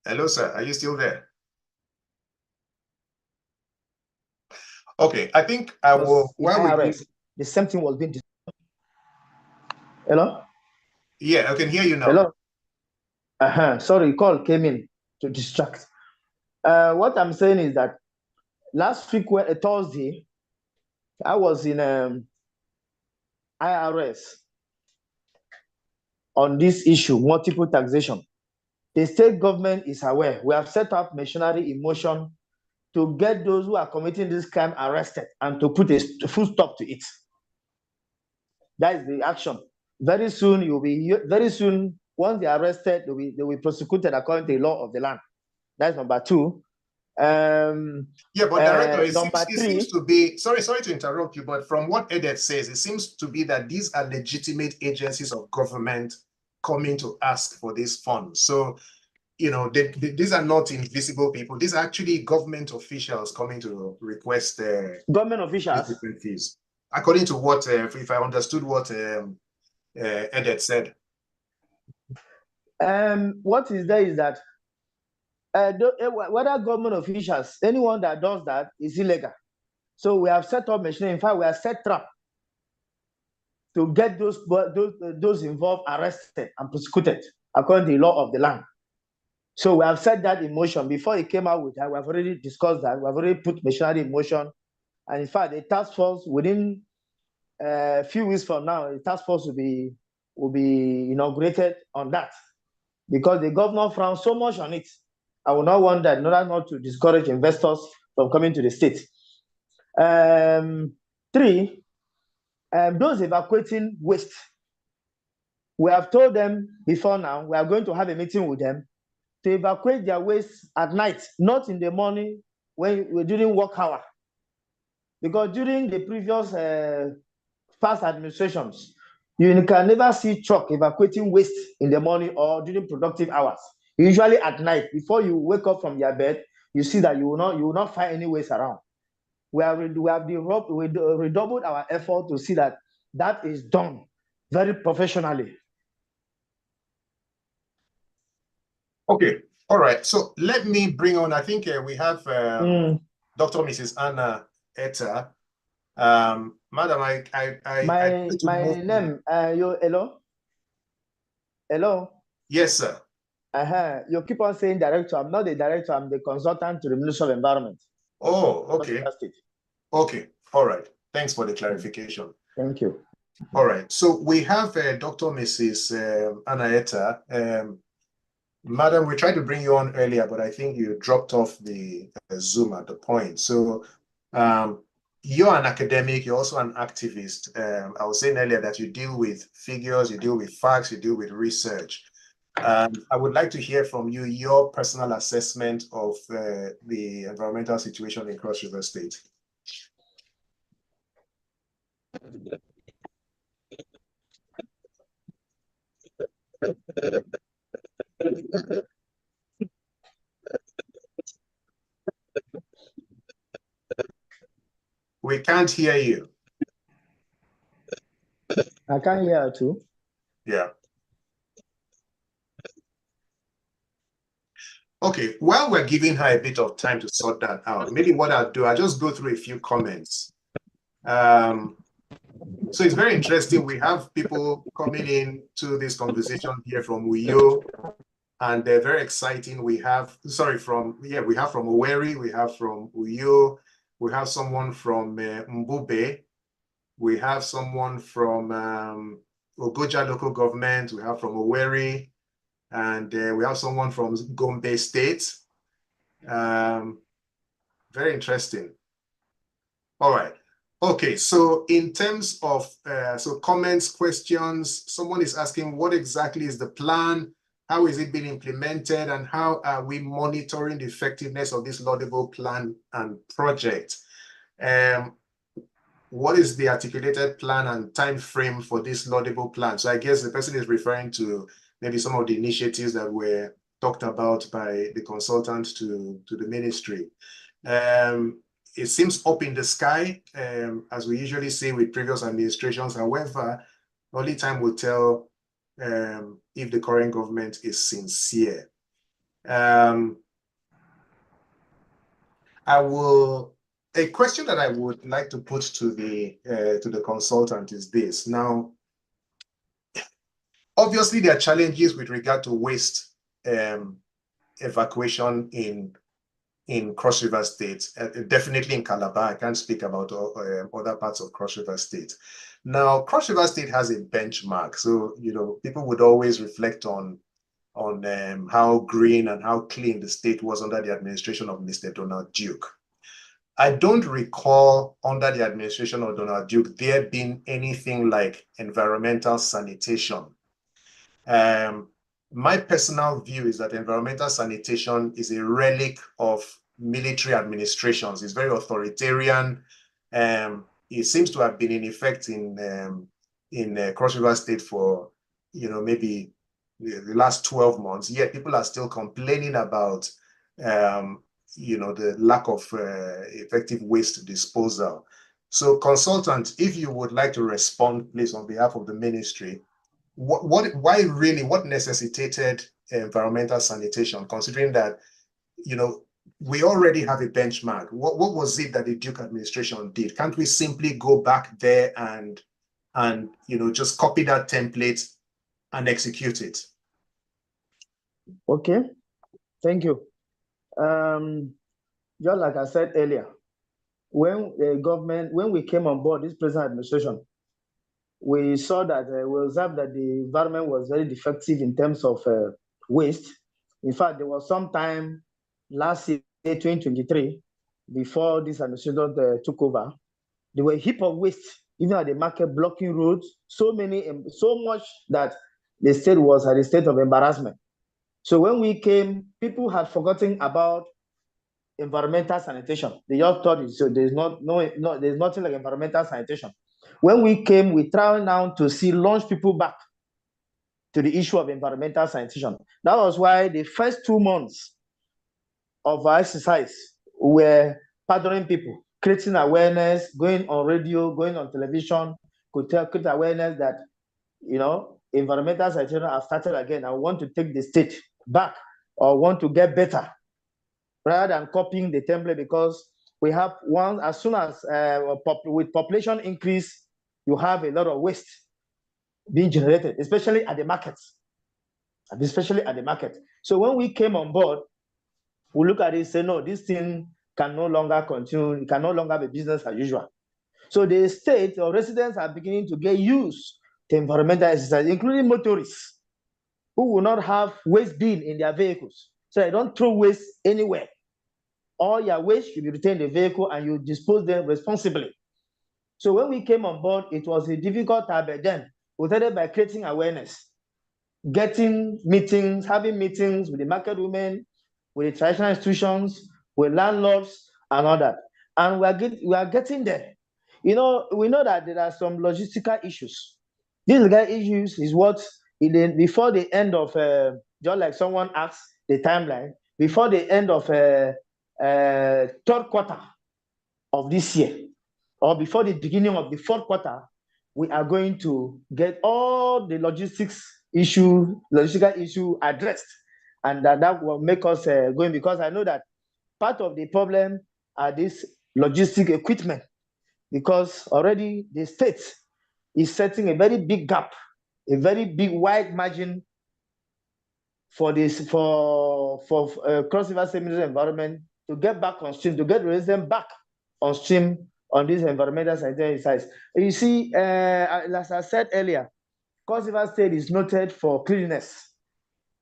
Hello, sir. Are you still there? Okay, I think I will. The same thing was being. Hello? Yeah, I can hear you now. Hello? Sorry, call came in to distract. What I'm saying is that last week, Thursday, I was in IRS on this issue, multiple taxation. The state government is aware. We have set up machinery in motion to get those who are committing this crime arrested and to put a full stop to it. That is the action. Very soon, once they are arrested, they will be prosecuted according to the law of the land. That's number two. Yeah, but Director, it seems to be, sorry to interrupt you, but from what Edet says, it seems to be that these are legitimate agencies of government coming to ask for these funds. So, you know, these are not invisible people. These are actually government officials coming to request government officials fees. According to what, if I understood what Edet said. What is there is that whether government officials, anyone that does that is illegal. So we have set up machinery. In fact, we have set trap to get those involved arrested and prosecuted according to the law of the land. So we have set that in motion. Before it came out with that, we have already discussed that. We have already put machinery in motion. And in fact, the task force within a few weeks from now, the task force will be inaugurated on that, because the governor frowned so much on it. I will not want that in order not to discourage investors from coming to the state. 3, those evacuating waste, we have told them before now, we are going to have a meeting with them to evacuate their waste at night, not in the morning when we're during work hour. Because during the previous past administrations, you can never see truck evacuating waste in the morning or during productive hours. Usually at night, before you wake up from your bed, you see that you will not find any waste around. We have redoubled our effort to see that that is done very professionally. Okay, all right. So let me bring on, I think we have Dr. Mrs. Anna Etta. Madam, my name, hello? Yes, sir. You keep on saying director. I'm not the director, I'm the consultant to the Ministry of Environment. Oh, okay. Okay, all right. Thanks for the clarification. Thank you. All right, so we have Dr. Mrs. Anna Etta. Madam, we tried to bring you on earlier, but I think you dropped off the Zoom at the point. So you're an academic, you're also an activist. I was saying earlier that you deal with figures, you deal with facts, you deal with research. I would like to hear from you your personal assessment of the environmental situation in Cross River State. We can't hear you. I can't hear too. Yeah. Okay, while we're giving her a bit of time to sort that out, maybe what I'll do, I'll just go through a few comments. So it's very interesting. We have people coming in to this conversation here from Uyo, and they're very exciting. We have, we have from Oweri, we have from Uyo, we have someone from Mbube, we have someone from Ogoja local government, we have from Oweri, and we have someone from Gombe State. Very interesting. All right. Okay, so in terms of so comments, questions, someone is asking what exactly is the plan? How is it being implemented, and how are we monitoring the effectiveness of this laudable plan and project? What is the articulated plan and time frame for this laudable plan? So I guess the person is referring to maybe some of the initiatives that were talked about by the consultant to the ministry. It seems up in the sky, as we usually say with previous administrations. However, only time will tell if the current government is sincere. A question that I would like to put to the consultant is this. Now, obviously, there are challenges with regard to waste evacuation in Cross River State, definitely in Calabar. I can't speak about other parts of Cross River State. Now, Cross River State has a benchmark. So, people would always reflect on how green and how clean the state was under the administration of Mr. Donald Duke. I don't recall under the administration of Donald Duke there being anything like environmental sanitation. My personal view is that environmental sanitation is a relic of military administrations. It's very authoritarian. It seems to have been in effect in Cross River State for maybe the last 12 months. Yet people are still complaining about the lack of effective waste disposal. So, consultant, if you would like to respond, please, on behalf of the ministry, what necessitated environmental sanitation, considering that, we already have a benchmark? What was it that the Duke administration did? Can't we simply go back there and just copy that template and execute it? Okay, thank you. Just like I said earlier, when we came on board this present administration, we saw that we observed that the environment was very defective in terms of waste. In fact, there was some time last year, 2023, before this administration took over, there were a heap of waste, even at the market, blocking roads, so much that the state was at a state of embarrassment. So when we came, people had forgotten about environmental sanitation. They just thought there's there's nothing like environmental sanitation. When we came, we tried now to launch people back to the issue of environmental sanitation. That was why the first 2 months of our exercise were paddling people, creating awareness, going on radio, going on television, create awareness that, environmental sanitation has started again. I want to take the state back, or want to get better, rather than copying the template, because we have as soon as with population increase, you have a lot of waste being generated, especially at the markets. So when we came on board, we look at it and say, no, this thing can no longer continue. It can no longer be business as usual. So the state or residents are beginning to get used to environmental exercise, including motorists who will not have waste bin in their vehicles. So they don't throw waste anywhere. All your waste should be retained in the vehicle and you dispose them responsibly. So when we came on board, it was a difficult time, but then we started by creating awareness, having meetings with the market women, with the traditional institutions, with landlords, and all that. And we are getting there. We know that there are some logistical issues. These issues is what, before the end of, just like someone asked the timeline, before the end of third quarter of this year, or before the beginning of the fourth quarter, we are going to get all the logistical issue addressed, and that will make us going, because I know that part of the problem are this logistic equipment, because already the state is setting a very big gap, a very big wide margin for Cross River Seminar environment to get back on stream, to get residents back on stream on this environmental sanitary exercise. You see, as I said earlier, Cross River State is noted for cleanliness.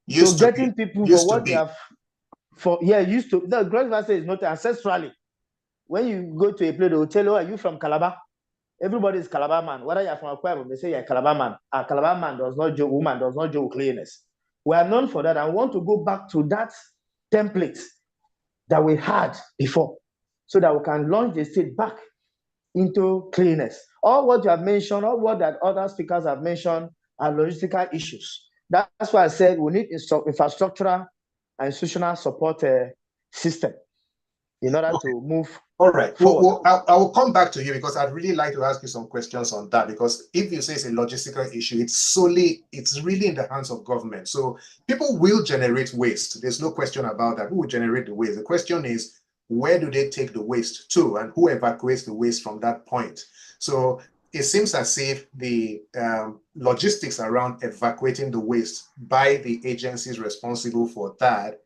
Used so getting people for what they have, Cross River State is noted ancestrally. When you go to a place, they will tell you, are you from Calabar? Everybody is Calabar man. Whether you're from Aquarium, they say you're Calabar man. A Calabar man does not joke, woman does not joke cleanliness. We are known for that. I want to go back to that template that we had before, so that we can launch the state back into cleanliness. All what you have mentioned, all what that other speakers have mentioned are logistical issues. That's why I said we need infrastructural and institutional support system in order to move. All right. Well, I will come back to you, because I'd really like to ask you some questions on that, because if you say it's a logistical issue, it's really in the hands of government. So people will generate waste. There's no question about that. Who will generate the waste? The question is, where do they take the waste to, and who evacuates the waste from that point? So it seems as if the logistics around evacuating the waste by the agencies responsible for that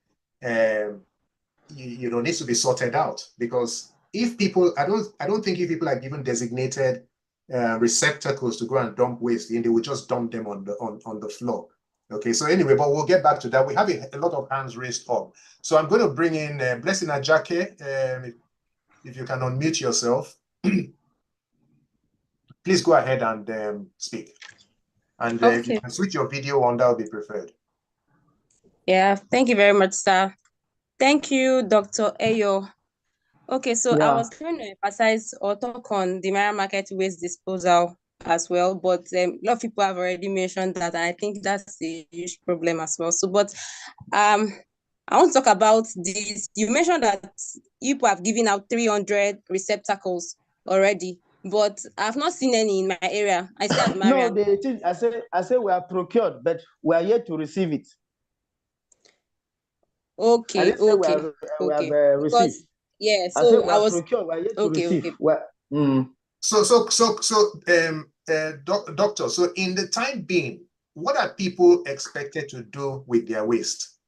needs to be sorted out, because if people, I don't think if people are given designated receptacles to go and dump waste in, they will just dump them on the floor. Okay, so anyway, but we'll get back to that. We have a lot of hands raised up. So I'm going to bring in Blessing Ajake. If you can unmute yourself, please go ahead and speak. And if you can switch your video on, that would be preferred. Yeah, thank you very much, sir. Thank you, Dr. Ayo. Okay, so I was going to emphasize or talk on the Mara Market waste disposal as well, but a lot of people have already mentioned that, and I think that's a huge problem as well. So, but I want to talk about this. You mentioned that you have given out 300 receptacles already but I've not seen any in my area. I stay at No, Mariam. I say we are procured, but we are yet to receive it. Okay, okay, we have okay. received. Yeah, I said so we I are was procured, we are yet to okay, receive. okay. Doctor, so in the time being, what are people expected to do with their waste?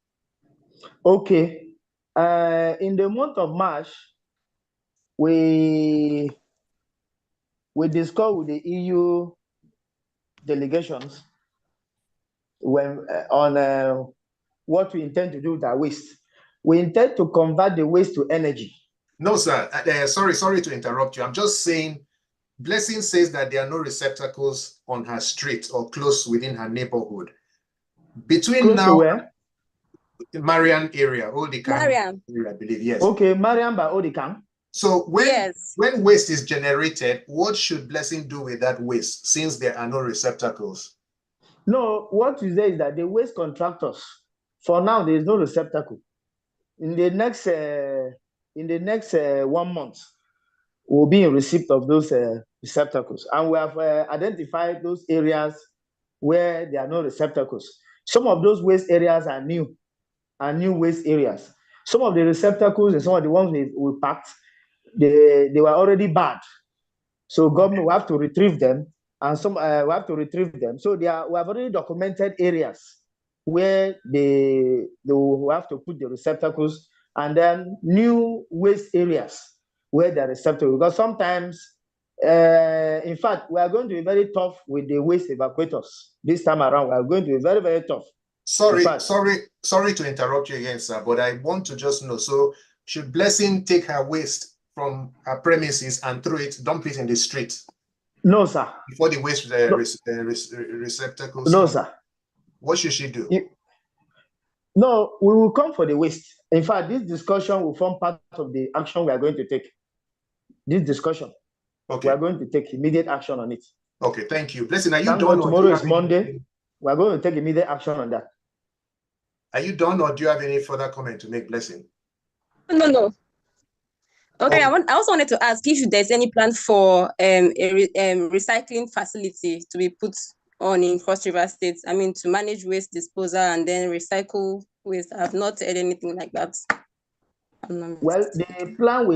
Okay. In the month of March, we discussed with the EU delegations on what we intend to do with our waste. We intend to convert the waste to energy. No, sir. Sorry to interrupt you. I'm just saying, Blessing says that there are no receptacles on her street or close within her neighborhood. Between close now, to where? Marian area, Odikang, Mariam. I believe, yes. Okay, Mariam by Odikang. So when waste is generated, what should Blessing do with that waste since there are no receptacles? No, what you say is that the waste contractors, for now, there is no receptacle. In the next 1 month, we'll be in receipt of those receptacles, and we have identified those areas where there are no receptacles. Some of those waste areas are new waste areas. Some of the receptacles and some of the ones we packed, they were already bad. So government will have to retrieve them, and some we have to retrieve them. So we have already documented areas where they will have to put the receptacles, and then new waste areas where the receptacles. Because sometimes, in fact, we are going to be very tough with the waste evacuators this time around. We are going to be very, very tough. Sorry to interrupt you again, sir, but I want to just know, so should Blessing take her waste from her premises and dump it in the street? No, sir. Before the waste receptacles No, come? sir. What should she do? No, we will come for the waste. In fact, this discussion will form part of the action we are going to take. This discussion, we are going to take immediate action on it. Okay, thank you. Blessing, are you Thank done? God, tomorrow is Monday. We are going to take immediate action on that. Are you done, or do you have any further comment to make, Blessing? No. Okay, I also wanted to ask if there's any plan for a recycling facility to be put on in Cross River State. I mean, to manage waste disposal and then recycle waste. I've not heard anything like that. Well, the plan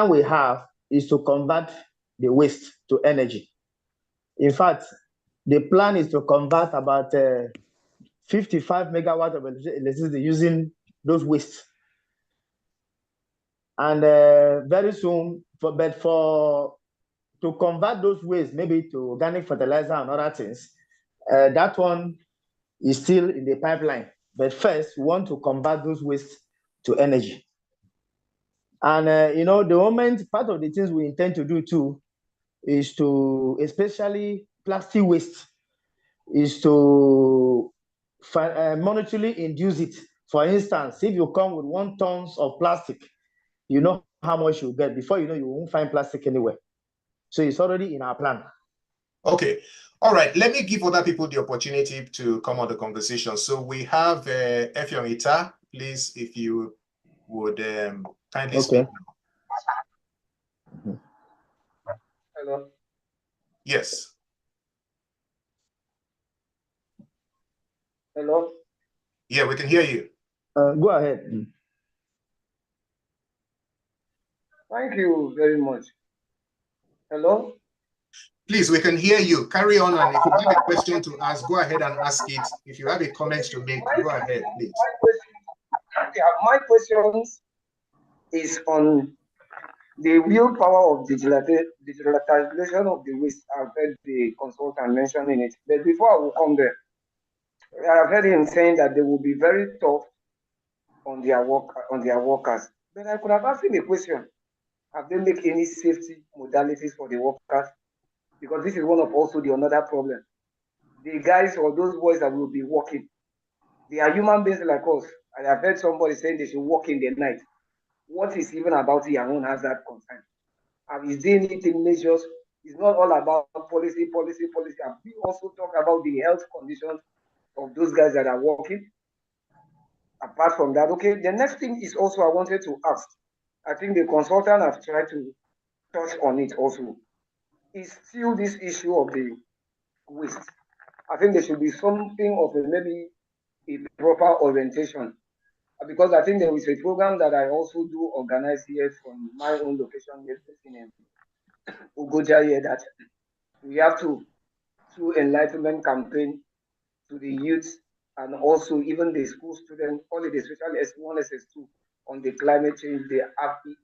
we have is to convert the waste to energy. In fact, the plan is to convert about 55 megawatts of electricity using those wastes. And very soon, to convert those wastes maybe to organic fertilizer and other things, that one is still in the pipeline. But first, we want to convert those wastes to energy. And the moment, part of the things we intend to do too is to, especially plastic waste, is to monetarily induce it. For instance, if you come with 1 ton of plastic, you know how much you get. Before you know, you won't find plastic anywhere. So it's already in our plan. Okay. All right. Let me give other people the opportunity to come on the conversation. So we have Efyomita. Please, if you would kindly speak now. Hello. Yes. Hello. Yeah, we can hear you. Go ahead. Thank you very much. Hello. Please, we can hear you. Carry on, and if you have a question to ask, go ahead and ask it. If you have a comment to make, go ahead, please. My questions is on the real power of digitalization of the waste. I've heard the consultant mentioning it, but before I will come there, I've heard him saying that they will be very tough on their workers. But I could have asked him a question: have they made any safety modalities for the workers? Because this is one of also the another problem. The guys or those boys that will be working, they are human beings like us. I have heard somebody saying they should work in the night. What is even about your own has that concern? Is there anything measures? It's not all about policy. And we also talk about the health conditions of those guys that are working. Apart from that, okay, the next thing is also I wanted to ask. I think the consultant have tried to touch on it also, is still this issue of the waste. I think there should be something of maybe a proper orientation, because I think there is a program that I also do organize here from my own location here in Ugoja here, that we have to do enlightenment campaign to the youth and also even the school students, only especially S1, SS2, on the climate change, the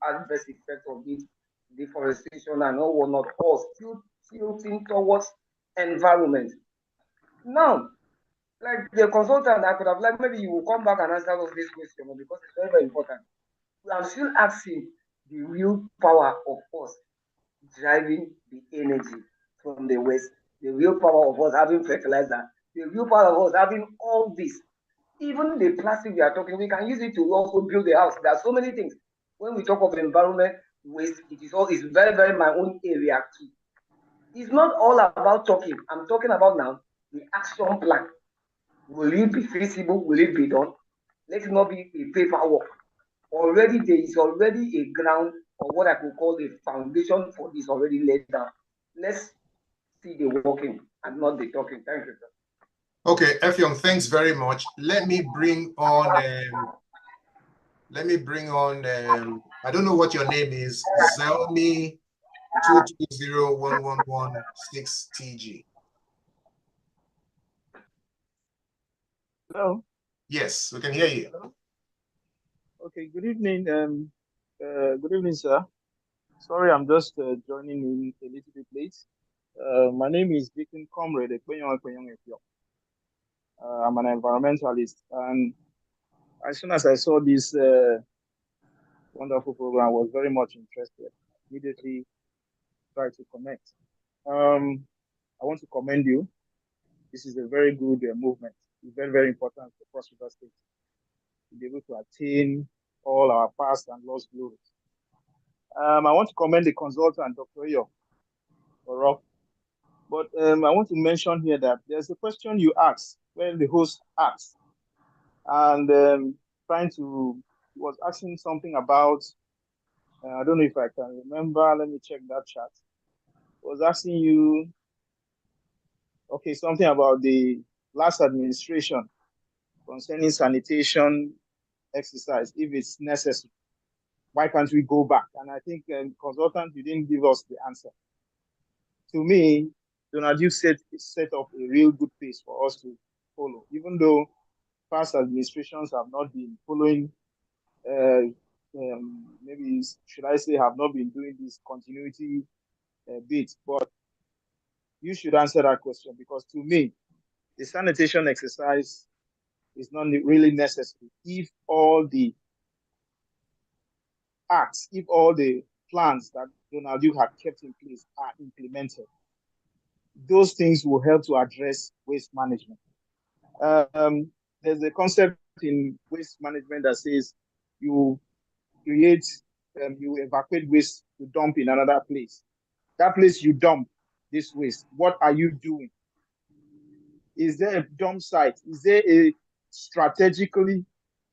adverse effect of it, deforestation and all whatnot, all still tilting towards environment. Now, like the consultant, I could have like maybe you will come back and answer us this question because it's very, very important. I'm still asking the real power of us driving the energy from the west, the real power of us having fertilizer, the real power of us having all this. Even the plastic we are talking, we can use it to also build the house. There are so many things. When we talk of environment waste, it's very, very my own area too. It's not all about talking. I'm talking about now the action plan. Will it be feasible? Will it be done? Let it not be a paperwork. Already there is already a ground, or what I could call a foundation for this already laid down. Let's see the working and not the talking. Thank you, sir. Okay, Effiong, thanks very much. Let me bring on I don't know what your name is, Zelmi 2201116TG. Hello. Yes, we can hear you. Okay, good evening. Good evening, sir. Sorry, I'm just joining in a little bit late. My name is Deacon Comrade Ekpenyong. I'm an environmentalist, and as soon as I saw this wonderful program, I was very much interested. Immediately tried to connect. I want to commend you. This is a very good movement. It's very, very important for Cross River State to be able to attain all our past and lost glories. I want to commend the consultant, Dr. Yo, but I want to mention here that there's a question you asked, where the host asked, and was asking something about, I don't know if I can remember, let me check that chat. Was asking you, okay, something about the last administration concerning sanitation exercise, if it's necessary. Why can't we go back? And I think consultant, you didn't give us the answer. To me, Donald, you set up a real good pace for us to follow, even though past administrations have not been following, maybe should I say, have not been doing this continuity bit. But you should answer that question, because to me, the sanitation exercise is not really necessary if all the acts, if all the plans that Donald Duke had kept in place are implemented. Those things will help to address waste management. There's a concept in waste management that says you create, you evacuate waste to dump in another place. That place you dump this waste, what are you doing? Is there a dump site? Is there a strategically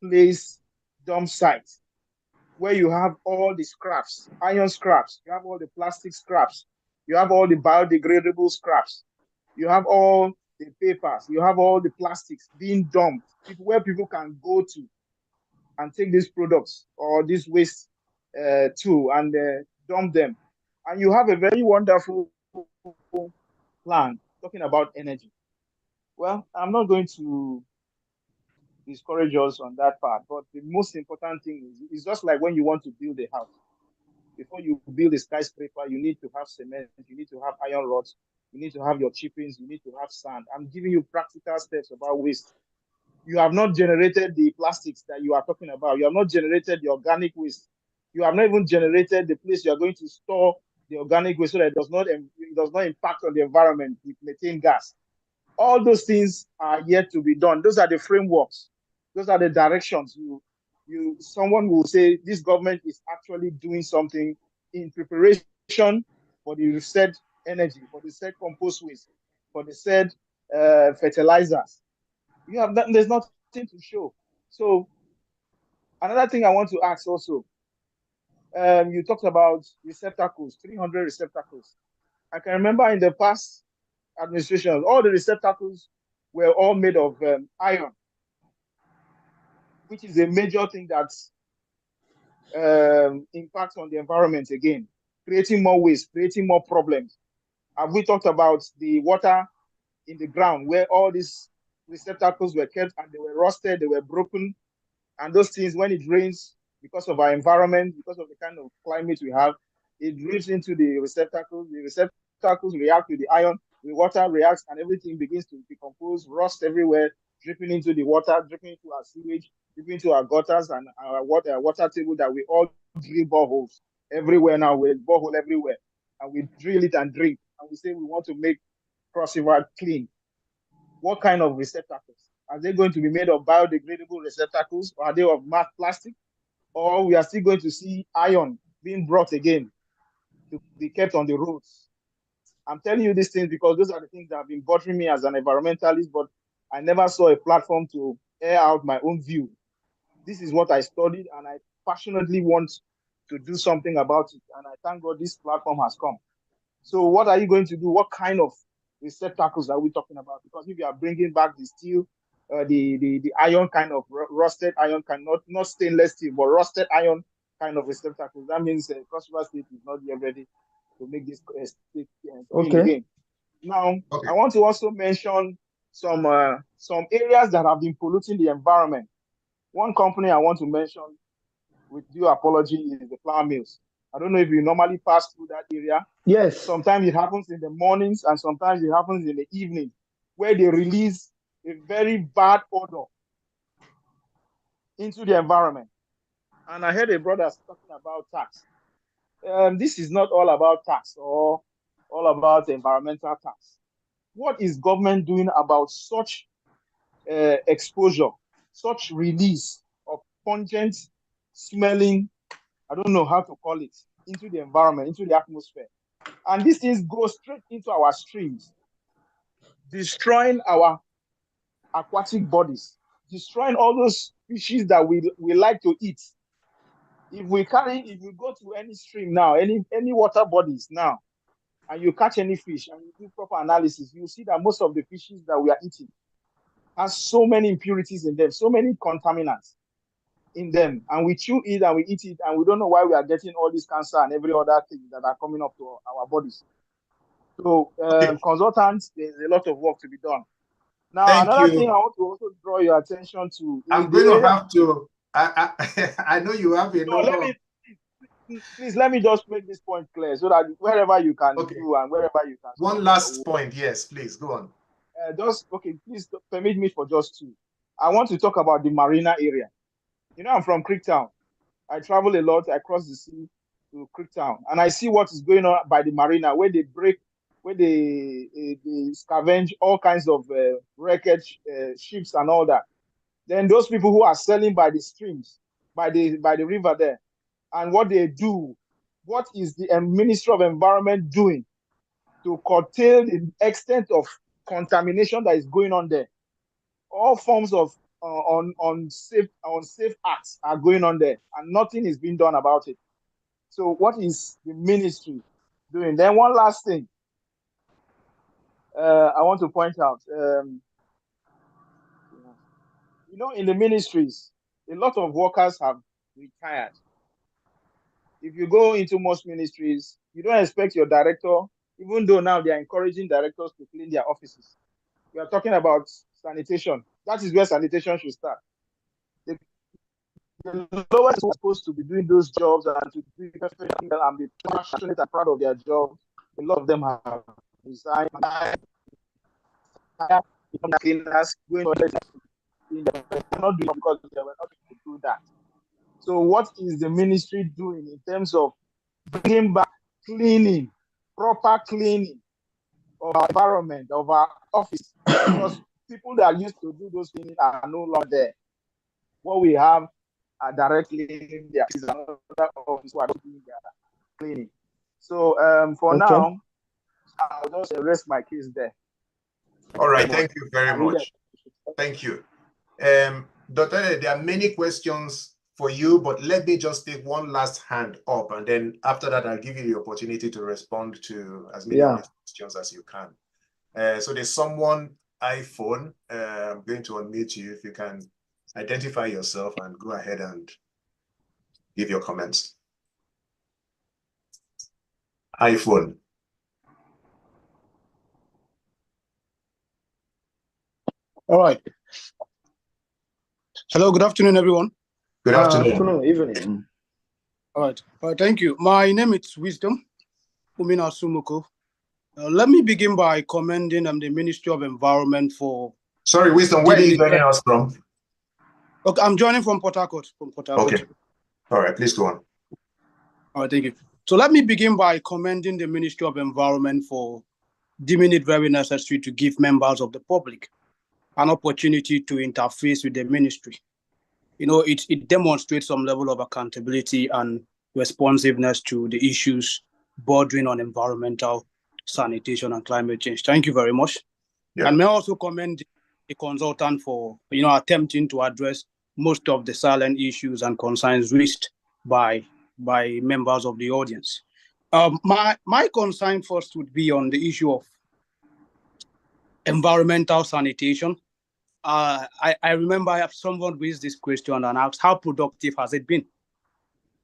placed dump site where you have all the scraps, iron scraps, you have all the plastic scraps, you have all the biodegradable scraps, you have all the papers, you have all the plastics being dumped, where people can go to and take these products or this waste to and dump them. And you have a very wonderful plan talking about energy. Well, I'm not going to discourage us on that part, but the most important thing is, it's just like when you want to build a house. Before you build a skyscraper, you need to have cement, you need to have iron rods, you need to have your chippings, you need to have sand. I'm giving you practical steps about waste. You have not generated the plastics that you are talking about. You have not generated the organic waste. You have not even generated the place you are going to store the organic waste so that it does not impact on the environment with methane gas. All those things are yet to be done. Those are the frameworks. Those are the directions. Someone will say this government is actually doing something in preparation for the said energy, for the said compost waste, for the said fertilizers. You have that, there's nothing to show. So another thing I want to ask also, You talked about receptacles, 300 receptacles. I can remember in the past administration, all the receptacles were all made of iron, which is a major thing that impacts on the environment again, creating more waste, creating more problems. Have we talked about the water in the ground where all these receptacles were kept and they were rusted, they were broken, and those things, when it rains, because of our environment, because of the kind of climate we have, it drips into the receptacles. The receptacles react with the iron, the water reacts, and everything begins to decompose, rust everywhere, dripping into the water, dripping into our sewage, dripping into our gutters and our water table that we all drill boreholes everywhere now. We borehole everywhere, and we drill it and drink, and we say we want to make Cross River clean. What kind of receptacles? Are they going to be made of biodegradable receptacles, or are they of mass plastic? Or we are still going to see iron being brought again to be kept on the roads? I'm telling you these things because those are the things that have been bothering me as an environmentalist, but I never saw a platform to air out my own view. This is what I studied, and I passionately want to do something about it. And I thank God this platform has come. So what are you going to do? What kind of receptacles are we talking about? Because if you are bringing back the steel, the iron kind of rusted iron, not stainless steel, but rusted iron kind of receptacles, that means Cross River State is not yet ready to make this state clean again. Now, I want to also mention some areas that have been polluting the environment. One company I want to mention, with due apology, is the flour mills. I don't know if you normally pass through that area. Yes. Sometimes it happens in the mornings and sometimes it happens in the evening, where they release a very bad odor into the environment. And I heard a brother talking about tax. This is not all about tax or all about environmental tax. What is government doing about such exposure, such release of pungent, smelling, I don't know how to call it, into the environment, into the atmosphere? And these things go straight into our streams, destroying our aquatic bodies, destroying all those species that we like to eat. If you go to any stream now, any water bodies now, and you catch any fish and you do proper analysis, you see that most of the fishes that we are eating has so many impurities in them, so many contaminants in them, and we chew it and we eat it, and we don't know why we are getting all this cancer and every other thing that are coming up to our bodies. So, consultants, there's a lot of work to be done. Now, another thing I want to also draw your attention to is I'm going to have to. I know you have a number. Please let me just make this point clear so that wherever you can do and wherever you can. One last point, yes, please go on. Please permit me for just two. I want to talk about the marina area. You know, I'm from Creektown. I travel a lot. I cross the sea to Creektown, and I see what is going on by the marina, where they scavenge all kinds of wreckage, ships and all that. Then those people who are selling by the streams, by the river there, and what they do, what is the Ministry of Environment doing to curtail the extent of contamination that is going on there? All forms of unsafe acts are going on there, and nothing is being done about it. So what is the ministry doing? Then one last thing I want to point out. You know, in the ministries, a lot of workers have retired. If you go into most ministries, you don't expect your director, even though now they are encouraging directors to clean their offices. We are talking about sanitation. That is where sanitation should start. The lowest who are supposed to be doing those jobs and to be perfect and be passionate and proud of their job, a lot of them have resigned. Cleaners going not doing because they were not able to do that. So what is the ministry doing in terms of bringing back cleaning, proper cleaning of our environment, of our office? Because people that used to do those cleaning are no longer there. What we have are directly in their office who are doing their cleaning. So for now, I'll just rest my case there. All right, thank you very much. Thank you. Dr. there are many questions for you, but let me just take one last hand up, and then after that, I'll give you the opportunity to respond to as many of these questions as you can. So there's someone iPhone. I'm going to unmute you if you can identify yourself and go ahead and give your comments. iPhone. All right. Hello, good afternoon, everyone. Good afternoon. Afternoon, evening. All right. Thank you. My name is Wisdom Umina Sumuko. Let me begin by commending the Ministry of Environment for... Sorry, Wisdom, where are you joining us from? Okay, I'm joining from Port Harcourt. Okay. All right, please go on. All right, thank you. So let me begin by commending the Ministry of Environment for deeming it very necessary to give members of the public an opportunity to interface with the ministry. You know, it demonstrates some level of accountability and responsiveness to the issues bordering on environmental, sanitation, and climate change. Thank you very much. Yeah. And may I also commend the consultant for, attempting to address most of the silent issues and concerns raised by members of the audience. My concern first would be on the issue of environmental sanitation. I remember I have someone raised this question and asked, how productive has it been?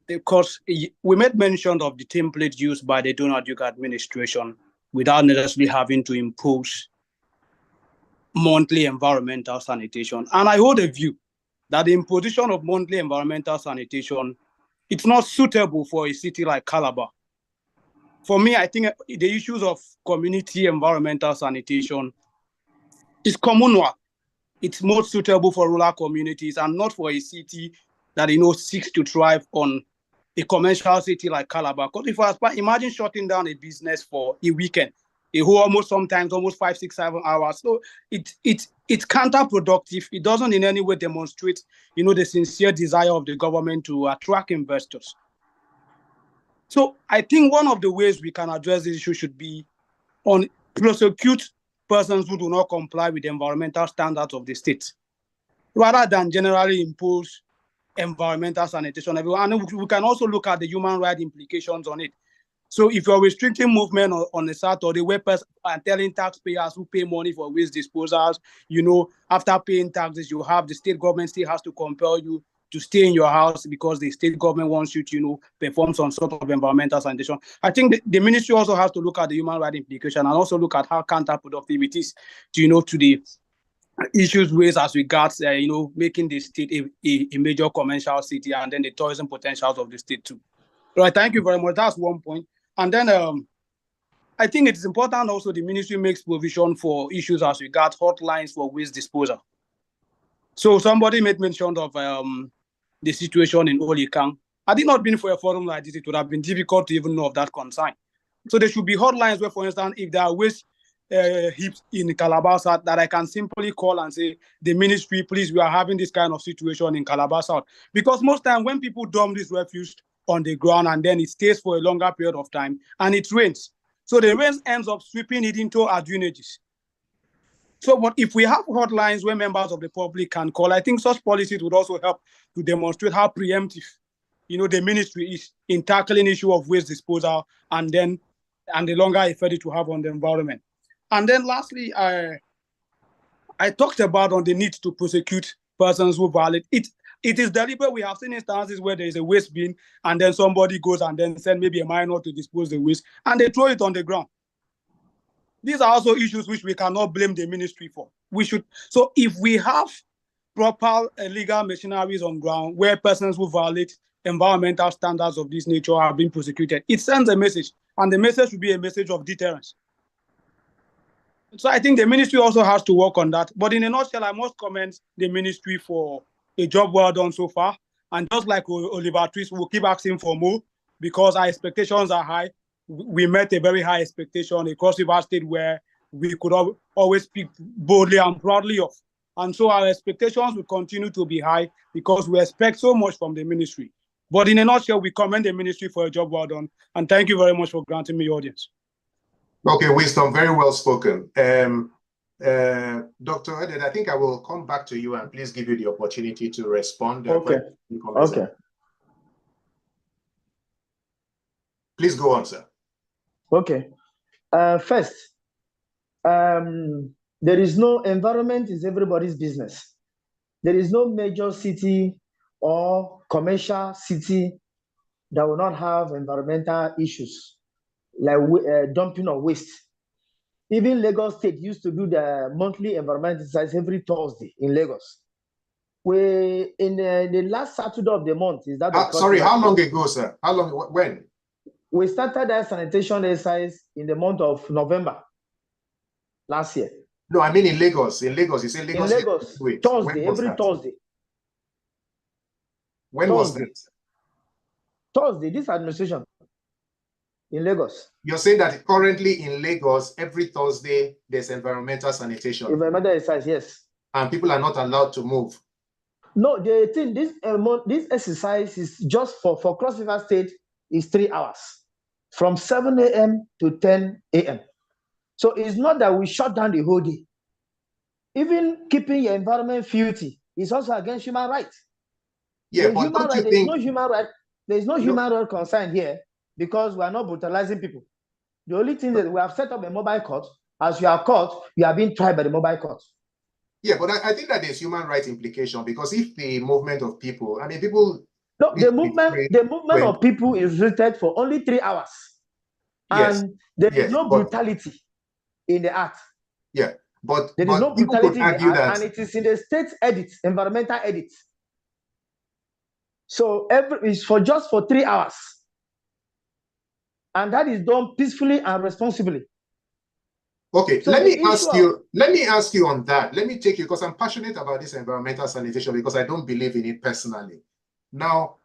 Because we made mention of the template used by the Donald Duke administration without necessarily having to impose monthly environmental sanitation. And I hold a view that the imposition of monthly environmental sanitation, it's not suitable for a city like Calabar. For me, I think the issues of community environmental sanitation is communal. It's more suitable for rural communities and not for a city that, seeks to thrive on a commercial city like Calabar. Because if I imagine shutting down a business for a weekend, sometimes almost 5, 6, 7 hours. So it's counterproductive. It doesn't in any way demonstrate, the sincere desire of the government to attract investors. So I think one of the ways we can address this issue should be on prosecute persons who do not comply with the environmental standards of the state, rather than generally impose environmental sanitation everywhere. And we can also look at the human rights implications on it. So if you're restricting movement on a Saturday, where persons are telling taxpayers who pay money for waste disposals, after paying taxes, you have the state government still has to compel you to stay in your house because the state government wants you to, perform some sort of environmental sanitation. I think the ministry also has to look at the human rights implication and also look at how counterproductive it is to the issues raised as regards, making the state a major commercial city and then the tourism potentials of the state too. Right, thank you very much. That's one point. And then I think it's important also the ministry makes provision for issues as regards hotlines for waste disposal. So somebody made mention of the situation in Olikang. Had it not been for a forum like this, it would have been difficult to even know of that concern. So there should be hotlines where, for instance, if there are waste heaps in Calabar South, that I can simply call and say, the ministry, please, we are having this kind of situation in Calabar South. Because most time when people dump this refuse on the ground and then it stays for a longer period of time and it rains. So the rain ends up sweeping it into our drainages. So, but if we have hotlines where members of the public can call, I think such policies would also help to demonstrate how preemptive, the ministry is in tackling issue of waste disposal and the longer effect it will have on the environment. And then lastly, I talked about on the need to prosecute persons who violate it. It is deliberate. We have seen instances where there is a waste bin and then somebody goes and then send maybe a minor to dispose the waste and they throw it on the ground. These are also issues which we cannot blame the ministry for. So if we have proper legal machineries on ground where persons who violate environmental standards of this nature are being prosecuted, it sends a message, and the message should be a message of deterrence. So I think the ministry also has to work on that. But in a nutshell, I must commend the ministry for a job well done so far. And just like Oliver Twist, we'll keep asking for more because our expectations are high. We met a very high expectation across River State where we could always speak boldly and proudly of. And so our expectations will continue to be high because we expect so much from the ministry. But in a nutshell, we commend the ministry for a job well done. And thank you very much for granting me audience. Okay, Wisdom, very well spoken. Dr. Edith, I think I will come back to you and please give you the opportunity to respond. Okay. Okay. Please go on, sir. Okay. First, there is no environment is everybody's business. There is no major city or commercial city that will not have environmental issues like dumping of waste. Even Lagos State used to do the monthly environmental exercise every Thursday in Lagos. We in the last Saturday of the month is that. Sorry, how long ago, sir? How long? When? We started that sanitation exercise in the month of November last year. No, I mean in Lagos. In Lagos, you say Lagos. In Lagos, Thursday, every Thursday. When was that? Thursday, this administration in Lagos. You're saying that currently in Lagos, every Thursday, there's environmental sanitation. Environmental exercise, yes. And people are not allowed to move. No, the thing, this exercise is just for Cross River State is 3 hours, from 7 a.m. to 10 a.m. So it's not that we shut down the whole day. Even keeping your environment filthy is also against human rights. Yeah, but don't you think there's no human right concern here because we are not brutalizing people. The only thing that we have set up a mobile court. As you are caught, you are being tried by the mobile court. Yeah, but I think that there's human rights implication because if the movement of people, I mean, people. No, the movement of people is restricted for only 3 hours. Yes. And there is no brutality in the act. Yeah, but there is no brutality in the act, and it is in the state edit, environmental edit. So it's just for 3 hours. And that is done peacefully and responsibly. Okay, so let me ask you on that. Let me take you, because I'm passionate about this environmental sanitation because I don't believe in it personally. Now,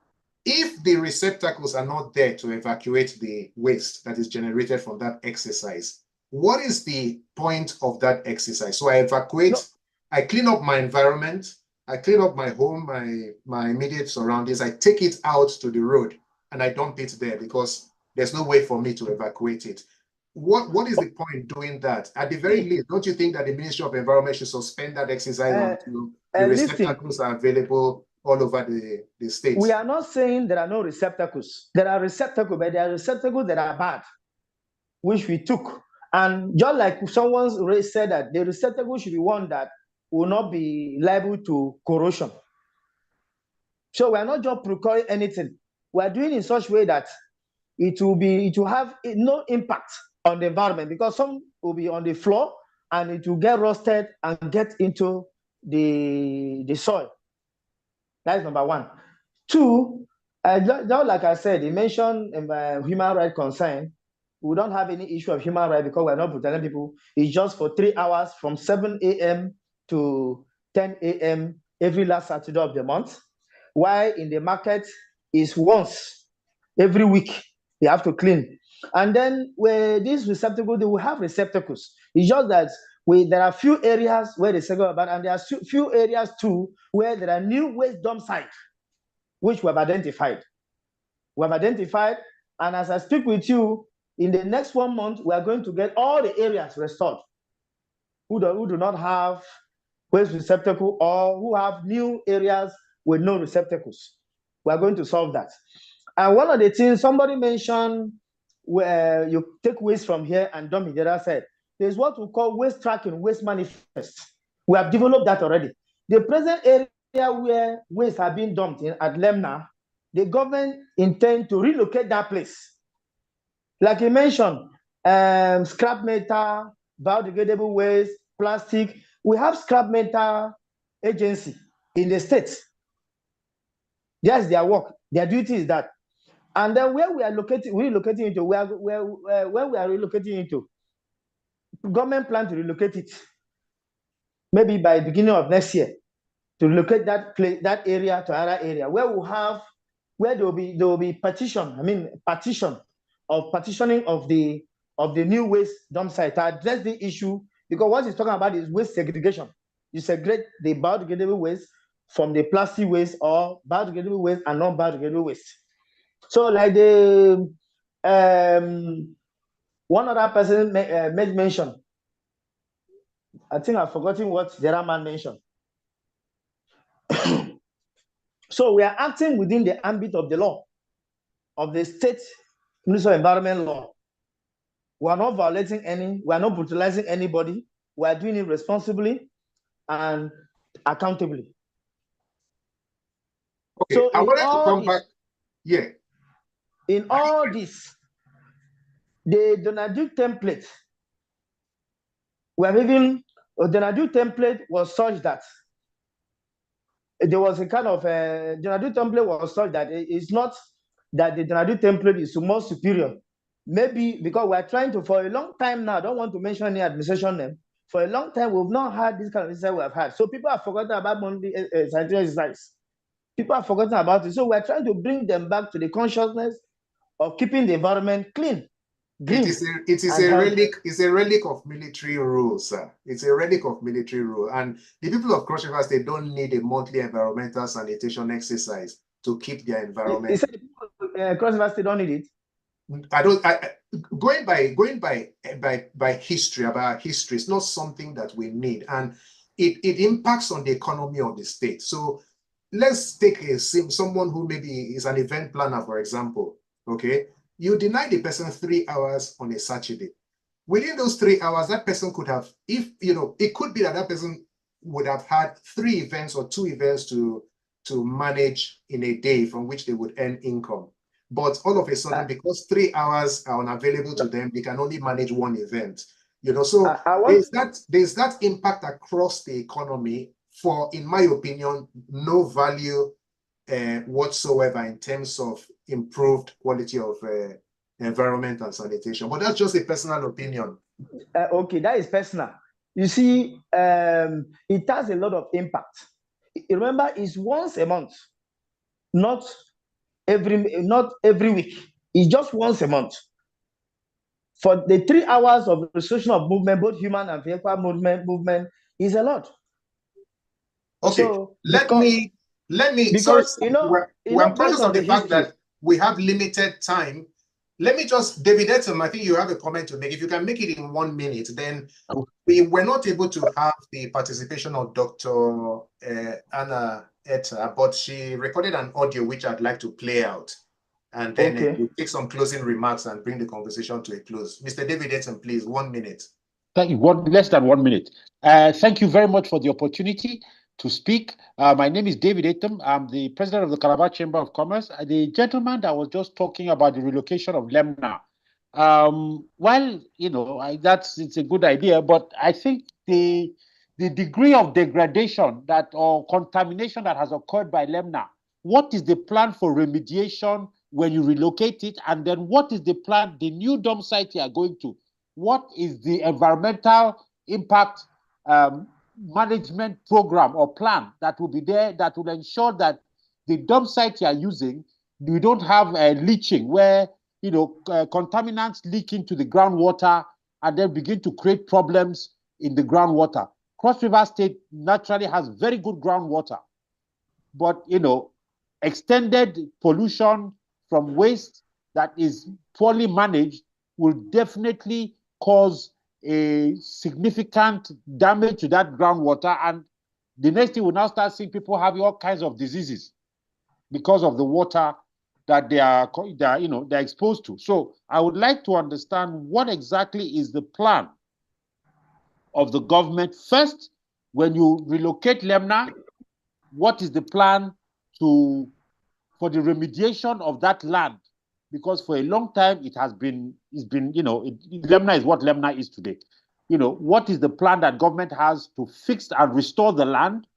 if the receptacles are not there to evacuate the waste that is generated from that exercise, what is the point of that exercise? So I evacuate, I clean up my environment, I clean up my home, my immediate surroundings, I take it out to the road and I dump it there because there's no way for me to evacuate it. What is the point doing that? At the very least, don't you think that the Ministry of Environment should suspend that exercise until the receptacles are available all over the states? We are not saying there are no receptacles. There are receptacles, but there are receptacles that are bad, which we took. And just like someone said that the receptacle should be one that will not be liable to corrosion. So we are not just procuring anything. We are doing in such a way that it will have no impact on the environment because some will be on the floor and it will get rusted and get into the soil. That's number one. Two, just like I said, you mentioned human rights concern. We don't have any issue of human rights because we're not protecting people. It's just for 3 hours from 7 a.m. to 10 a.m. every last Saturday of the month. While in the market is once every week. They have to clean. And then where these receptacles, they will have receptacles. It's just that there are few areas where they segregate about, and there are few areas too where there are new waste dump sites, which we have identified. We have identified, and as I speak with you, in the next 1 month, we are going to get all the areas restored who do not have waste receptacle or who have new areas with no receptacles. We are going to solve that. And one of the things somebody mentioned, where you take waste from here and dump it the other side, there's what we call waste tracking, waste manifest. We have developed that already. The present area where waste have been dumped in at Lemna, the government intends to relocate that place. Like you mentioned, scrap metal, biodegradable waste, plastic. We have scrap metal agency in the states. That's their work. Their duty is that. And then where we are relocating into, where we are relocating into, government plan to relocate it, maybe by beginning of next year, to relocate that area to another area where there will be partitioning of the new waste dump site to address the issue, because what he's talking about is waste segregation. You segregate the biodegradable waste from the plastic waste or biodegradable waste and non-biodegradable waste. So like one other person made mention, I think I've forgotten what the other man mentioned. So we are acting within the ambit of the law, of the state Ministry of Environment law. We are not violating any, we are not brutalizing anybody. We are doing it responsibly and accountably. Okay, So I wanted to come back. Yeah. In all this, the Donadu template, the Donadu template was such that there was a kind of Donadu template was such that it's not that the Donadu template is more superior. Maybe because we're trying to, for a long time now, I don't want to mention any administration name, for a long time, we've not had this kind of exercise we have had. So people have forgotten about monthly sanitation exercise. People have forgotten about it. So we're trying to bring them back to the consciousness of keeping the environment clean, green. It is a relic. It's a relic of military rule, sir. It's a relic of military rule, and the people of Cross River State don't need a monthly environmental sanitation exercise to keep their environment. You said Cross River State don't need it. Going by history, about history, it's not something that we need, and it impacts on the economy of the state. So let's take someone who maybe is an event planner, for example. Okay, you deny the person 3 hours on a Saturday. Within those 3 hours, that person could have, it could be that person would have had 3 events or 2 events to manage in a day from which they would earn income. But all of a sudden, because 3 hours are unavailable to them, they can only manage 1 event. So there's that impact across the economy for, in my opinion, no value whatsoever in terms of improved quality of environment and sanitation. But that's just a personal opinion. Okay, that is personal. You see, it has a lot of impact. Remember, it's once a month, not every week. It's just once a month. For the 3 hours of restriction of movement, both human and vehicle movement is a lot. Okay, so let me because we're conscious of the fact that we have limited time. Let me just, David Etom, I think you have a comment to make. If you can make it in 1 minute, then we were not able to have the participation of Dr. Anna Etta, but she recorded an audio which I'd like to play out. And then we'll take some closing remarks and bring the conversation to a close. Mr. David Etom, please, 1 minute. Thank you. Less than 1 minute. Thank you very much for the opportunity to speak. My name is David Etom. I'm the president of the Calabar Chamber of Commerce. The gentleman that was just talking about the relocation of Lemna, it's a good idea, but I think the degree of degradation or contamination that has occurred by Lemna, what is the plan for remediation when you relocate it? And then what is the plan, the new dump site you are going to? What is the environmental impact management program or plan that will be there that will ensure that the dump site you are using, we don't have leaching where contaminants leak into the groundwater and then begin to create problems in the groundwater. Cross River State naturally has very good groundwater, but extended pollution from waste that is poorly managed will definitely cause a significant damage to that groundwater, and the next thing we'll now start seeing people having all kinds of diseases because of the water that they're exposed to. So I would like to understand what exactly is the plan of the government. First, when you relocate Lemna, what is the plan for the remediation of that land? Because for a long time Lemna is what Lemna is today. What is the plan that government has to fix and restore the land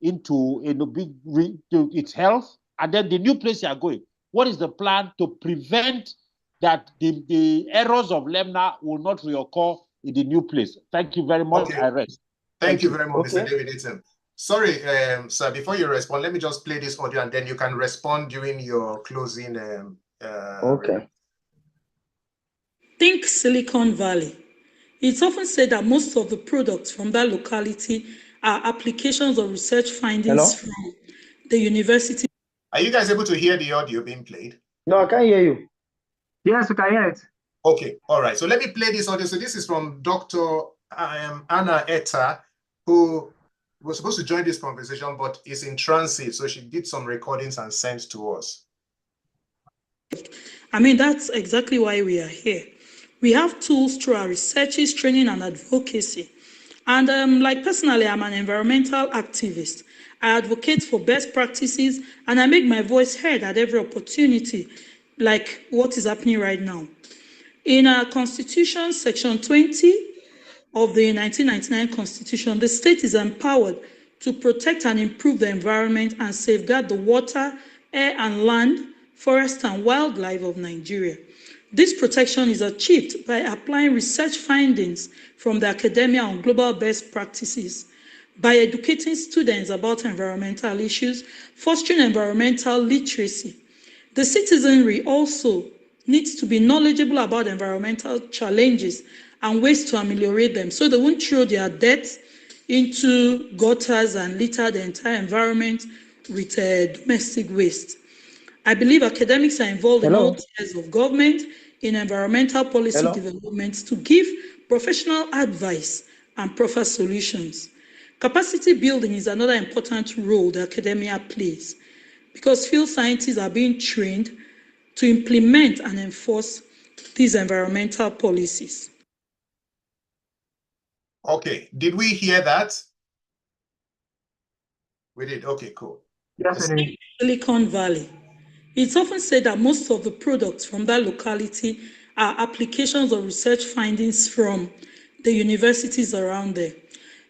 into its health, and then the new place you are going? What is the plan to prevent that the errors of Lemna will not reoccur in the new place? Thank you very much. Okay. I rest. Thank you very much, Mr. David Etom. Sorry, sir, before you respond, let me just play this audio and then you can respond during your closing. Think Silicon Valley. It's often said that most of the products from that locality are applications of research findings from the university. Are you guys able to hear the audio being played? No, I can't hear you. Yes, we can hear it. Okay, all right. So let me play this audio. So this is from Dr. Anna Etta, who was supposed to join this conversation, but is in transit. So she did some recordings and sent to us. I mean, that's exactly why we are here. We have tools through our researches, training, and advocacy. And like personally, I'm an environmental activist. I advocate for best practices and I make my voice heard at every opportunity, like what is happening right now. In our Constitution, Section 20 of the 1999 Constitution, the state is empowered to protect and improve the environment and safeguard the water, air and land, forest and wildlife of Nigeria. This protection is achieved by applying research findings from the academia on global best practices, by educating students about environmental issues, fostering environmental literacy. The citizenry also needs to be knowledgeable about environmental challenges and ways to ameliorate them so they won't throw their debt into gutters and litter the entire environment with domestic waste. I believe academics are involved in all tiers of government in environmental policy development to give professional advice and proper solutions. Capacity building is another important role the academia plays because field scientists are being trained to implement and enforce these environmental policies. Okay, did we hear that? We did, okay, cool. Yes, Silicon Valley. It's often said that most of the products from that locality are applications or research findings from the universities around there.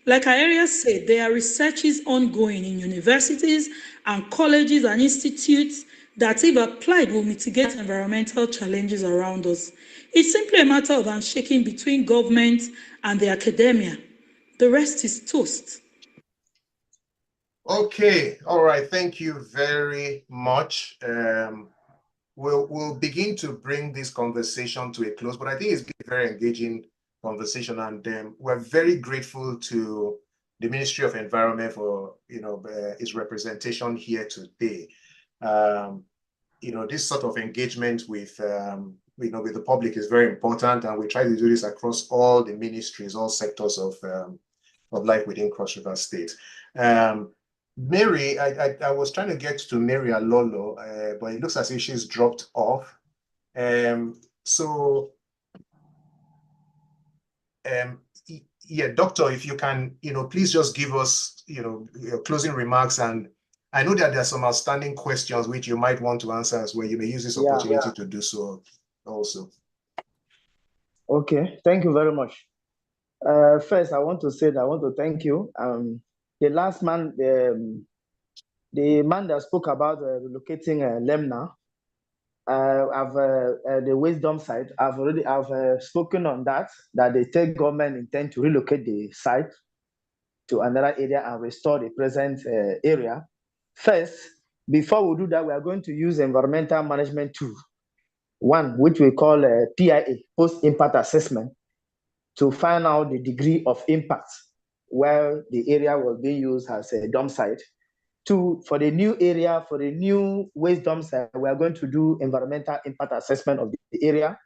Like our area said, there are researches ongoing in universities and colleges and institutes that, if applied, will mitigate environmental challenges around us. It's simply a matter of handshaking between government and the academia. The rest is toast. Okay, all right, thank you very much. We'll begin to bring this conversation to a close, but I think it's been a very engaging conversation, and we're very grateful to the Ministry of Environment for its representation here today. This sort of engagement with with the public is very important, and we try to do this across all the ministries, all sectors of life within Cross River State. Mary, I was trying to get to Mary Alolo, but it looks as if she's dropped off. Yeah, Doctor, if you can, please just give us, your closing remarks. And I know that there are some outstanding questions which you might want to answer as well. You may use this opportunity to do so also. Okay, thank you very much. First, I want to thank you. The last man, the man that spoke about relocating Lemna, the wisdom site. I've spoken on that the state government intend to relocate the site to another area and restore the present area. First, before we do that, we are going to use environmental management tool, one which we call PIA, post-impact assessment, to find out the degree of impact where the area was being used as a dump site. Two, for the new area, for the new waste dump site, we are going to do environmental impact assessment of the area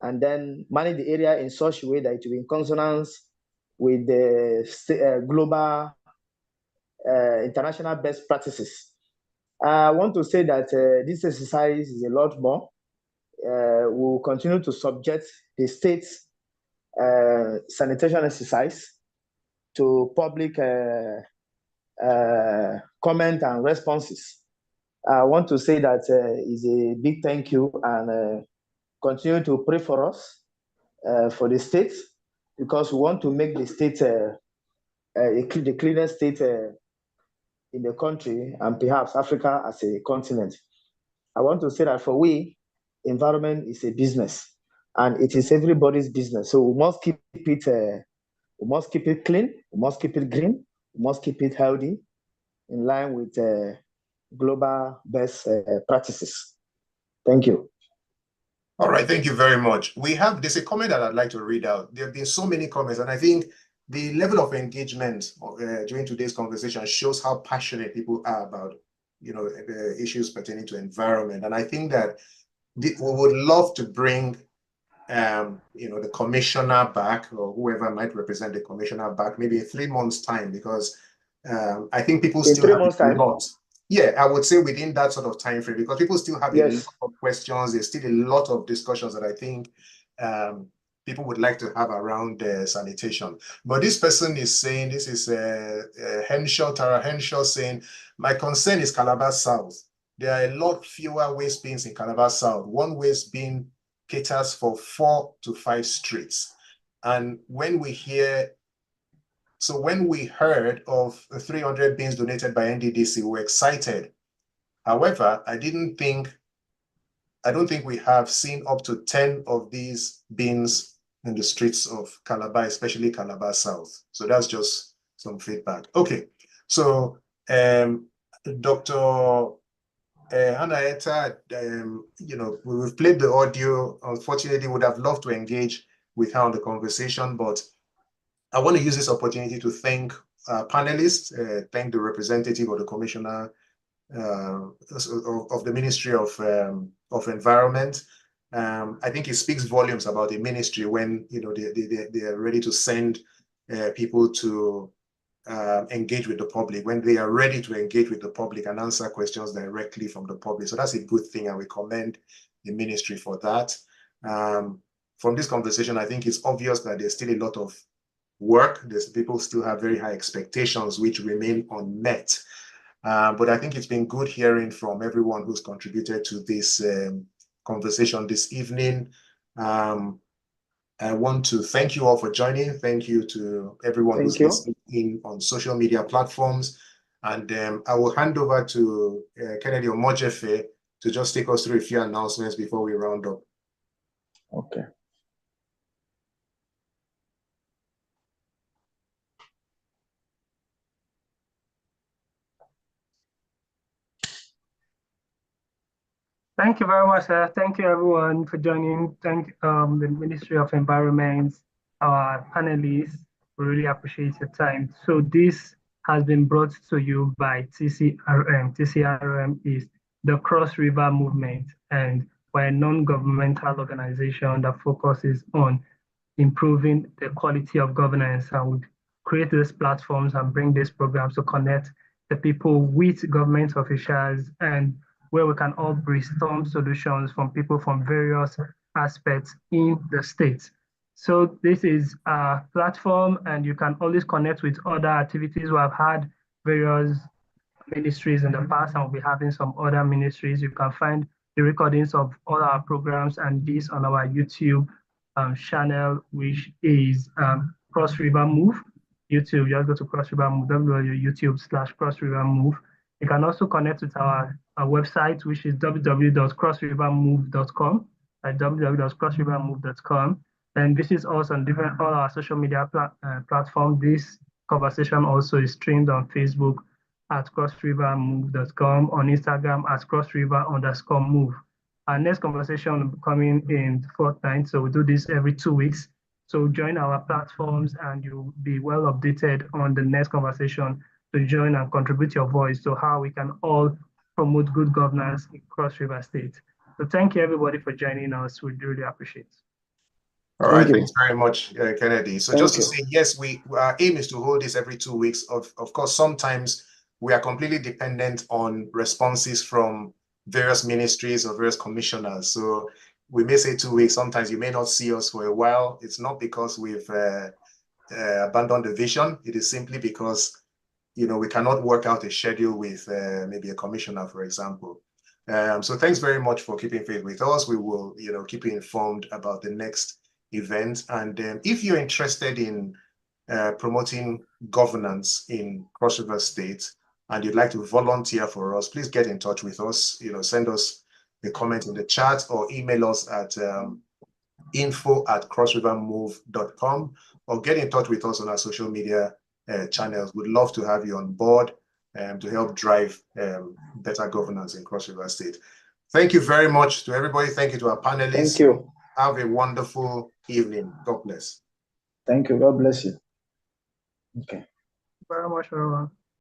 and then manage the area in such a way that it will be in consonance with the global international best practices. I want to say that this exercise is a lot more. We will continue to subject the state's sanitation exercise to public comment and responses. I want to say that is a big thank you and continue to pray for us, for the state, because we want to make the state the cleanest state in the country and perhaps Africa as a continent. I want to say that for we, environment is a business and it is everybody's business. So we must keep it clean, we must keep it green, we must keep it healthy in line with global best practices. Thank you. All right, thank you very much. There's a comment that I'd like to read out. There have been so many comments, and I think the level of engagement during today's conversation shows how passionate people are about, the issues pertaining to environment. And I think that we would love to bring the commissioner back, or whoever might represent the commissioner back, maybe in 3 months' time, because I think people In still 3 have months' a time? lot. Yeah, I would say within that sort of time frame, because people still have a lot of questions. There's still a lot of discussions that I think people would like to have around sanitation. But this person is saying, this is Tara Henshaw saying, my concern is Calabar South. There are a lot fewer waste bins in Calabar South. One waste bin caters for 4 to 5 streets. And when we heard of 300 bins donated by NDDC, we were excited. However, I don't think we have seen up to 10 of these bins in the streets of Calabar, especially Calabar South. So that's just some feedback. Okay, so Dr. Hannah, we've played the audio. Unfortunately, would have loved to engage with her on the conversation, but I want to use this opportunity to thank panelists, thank the representative or the commissioner of the Ministry of Environment. I think it speaks volumes about the ministry when they are ready to send people to engage with the public, when they are ready to engage with the public and answer questions directly from the public. So that's a good thing, and we commend the ministry for that. From this conversation, I think it's obvious that there's still a lot of work. People still have very high expectations which remain unmet. But I think it's been good hearing from everyone who's contributed to this conversation this evening. I want to thank you all for joining. Thank you to everyone who's listening in on social media platforms. And I will hand over to Kennedy Omojefe to just take us through a few announcements before we round up. Okay. Thank you very much, sir. Thank you, everyone, for joining. Thank the Ministry of Environment, our panelists. We really appreciate your time. So this has been brought to you by TCRM. TCRM is the Cross River Movement, and we're a non-governmental organization that focuses on improving the quality of governance, and we create these platforms and bring these programs to connect the people with government officials, and where we can all brainstorm solutions from people from various aspects in the state. So this is a platform, and you can always connect with other activities. We have had various ministries in the past, and we'll be having some other ministries. You can find the recordings of all our programs and this on our YouTube channel, which is Cross River Move. YouTube, just go to Cross River Move, YouTube/Cross River Move. You can also connect with our website, which is www.crossrivermove.com, at www.crossrivermove.com. And visit us on all our social media platforms. This conversation also is streamed on Facebook at crossrivermove.com, on Instagram at crossriver_move. Our next conversation will be coming in fortnight, so we do this every 2 weeks. So join our platforms and you'll be well updated on the next conversation to join and contribute your voice to how we can all promote good governance in Cross River State. So thank you, everybody, for joining us. We really appreciate it. All right, thanks very much, Kennedy. So just to say, yes, our aim is to hold this every 2 weeks. Of course, sometimes we are completely dependent on responses from various ministries or various commissioners. So we may say 2 weeks. Sometimes you may not see us for a while. It's not because we've abandoned the vision. It is simply because we cannot work out a schedule with maybe a commissioner, for example. So thanks very much for keeping faith with us. We will, keep you informed about the next event. And if you're interested in promoting governance in Cross River State and you'd like to volunteer for us, please get in touch with us. Send us a comment in the chat or email us at info@crossrivermove.com, or get in touch with us on our social media channels. We'd love to have you on board to help drive better governance in Cross River State. Thank you very much to everybody. Thank you to our panelists. Thank you. Have a wonderful evening. God bless. Thank you. God bless you. Okay. Very much, everyone.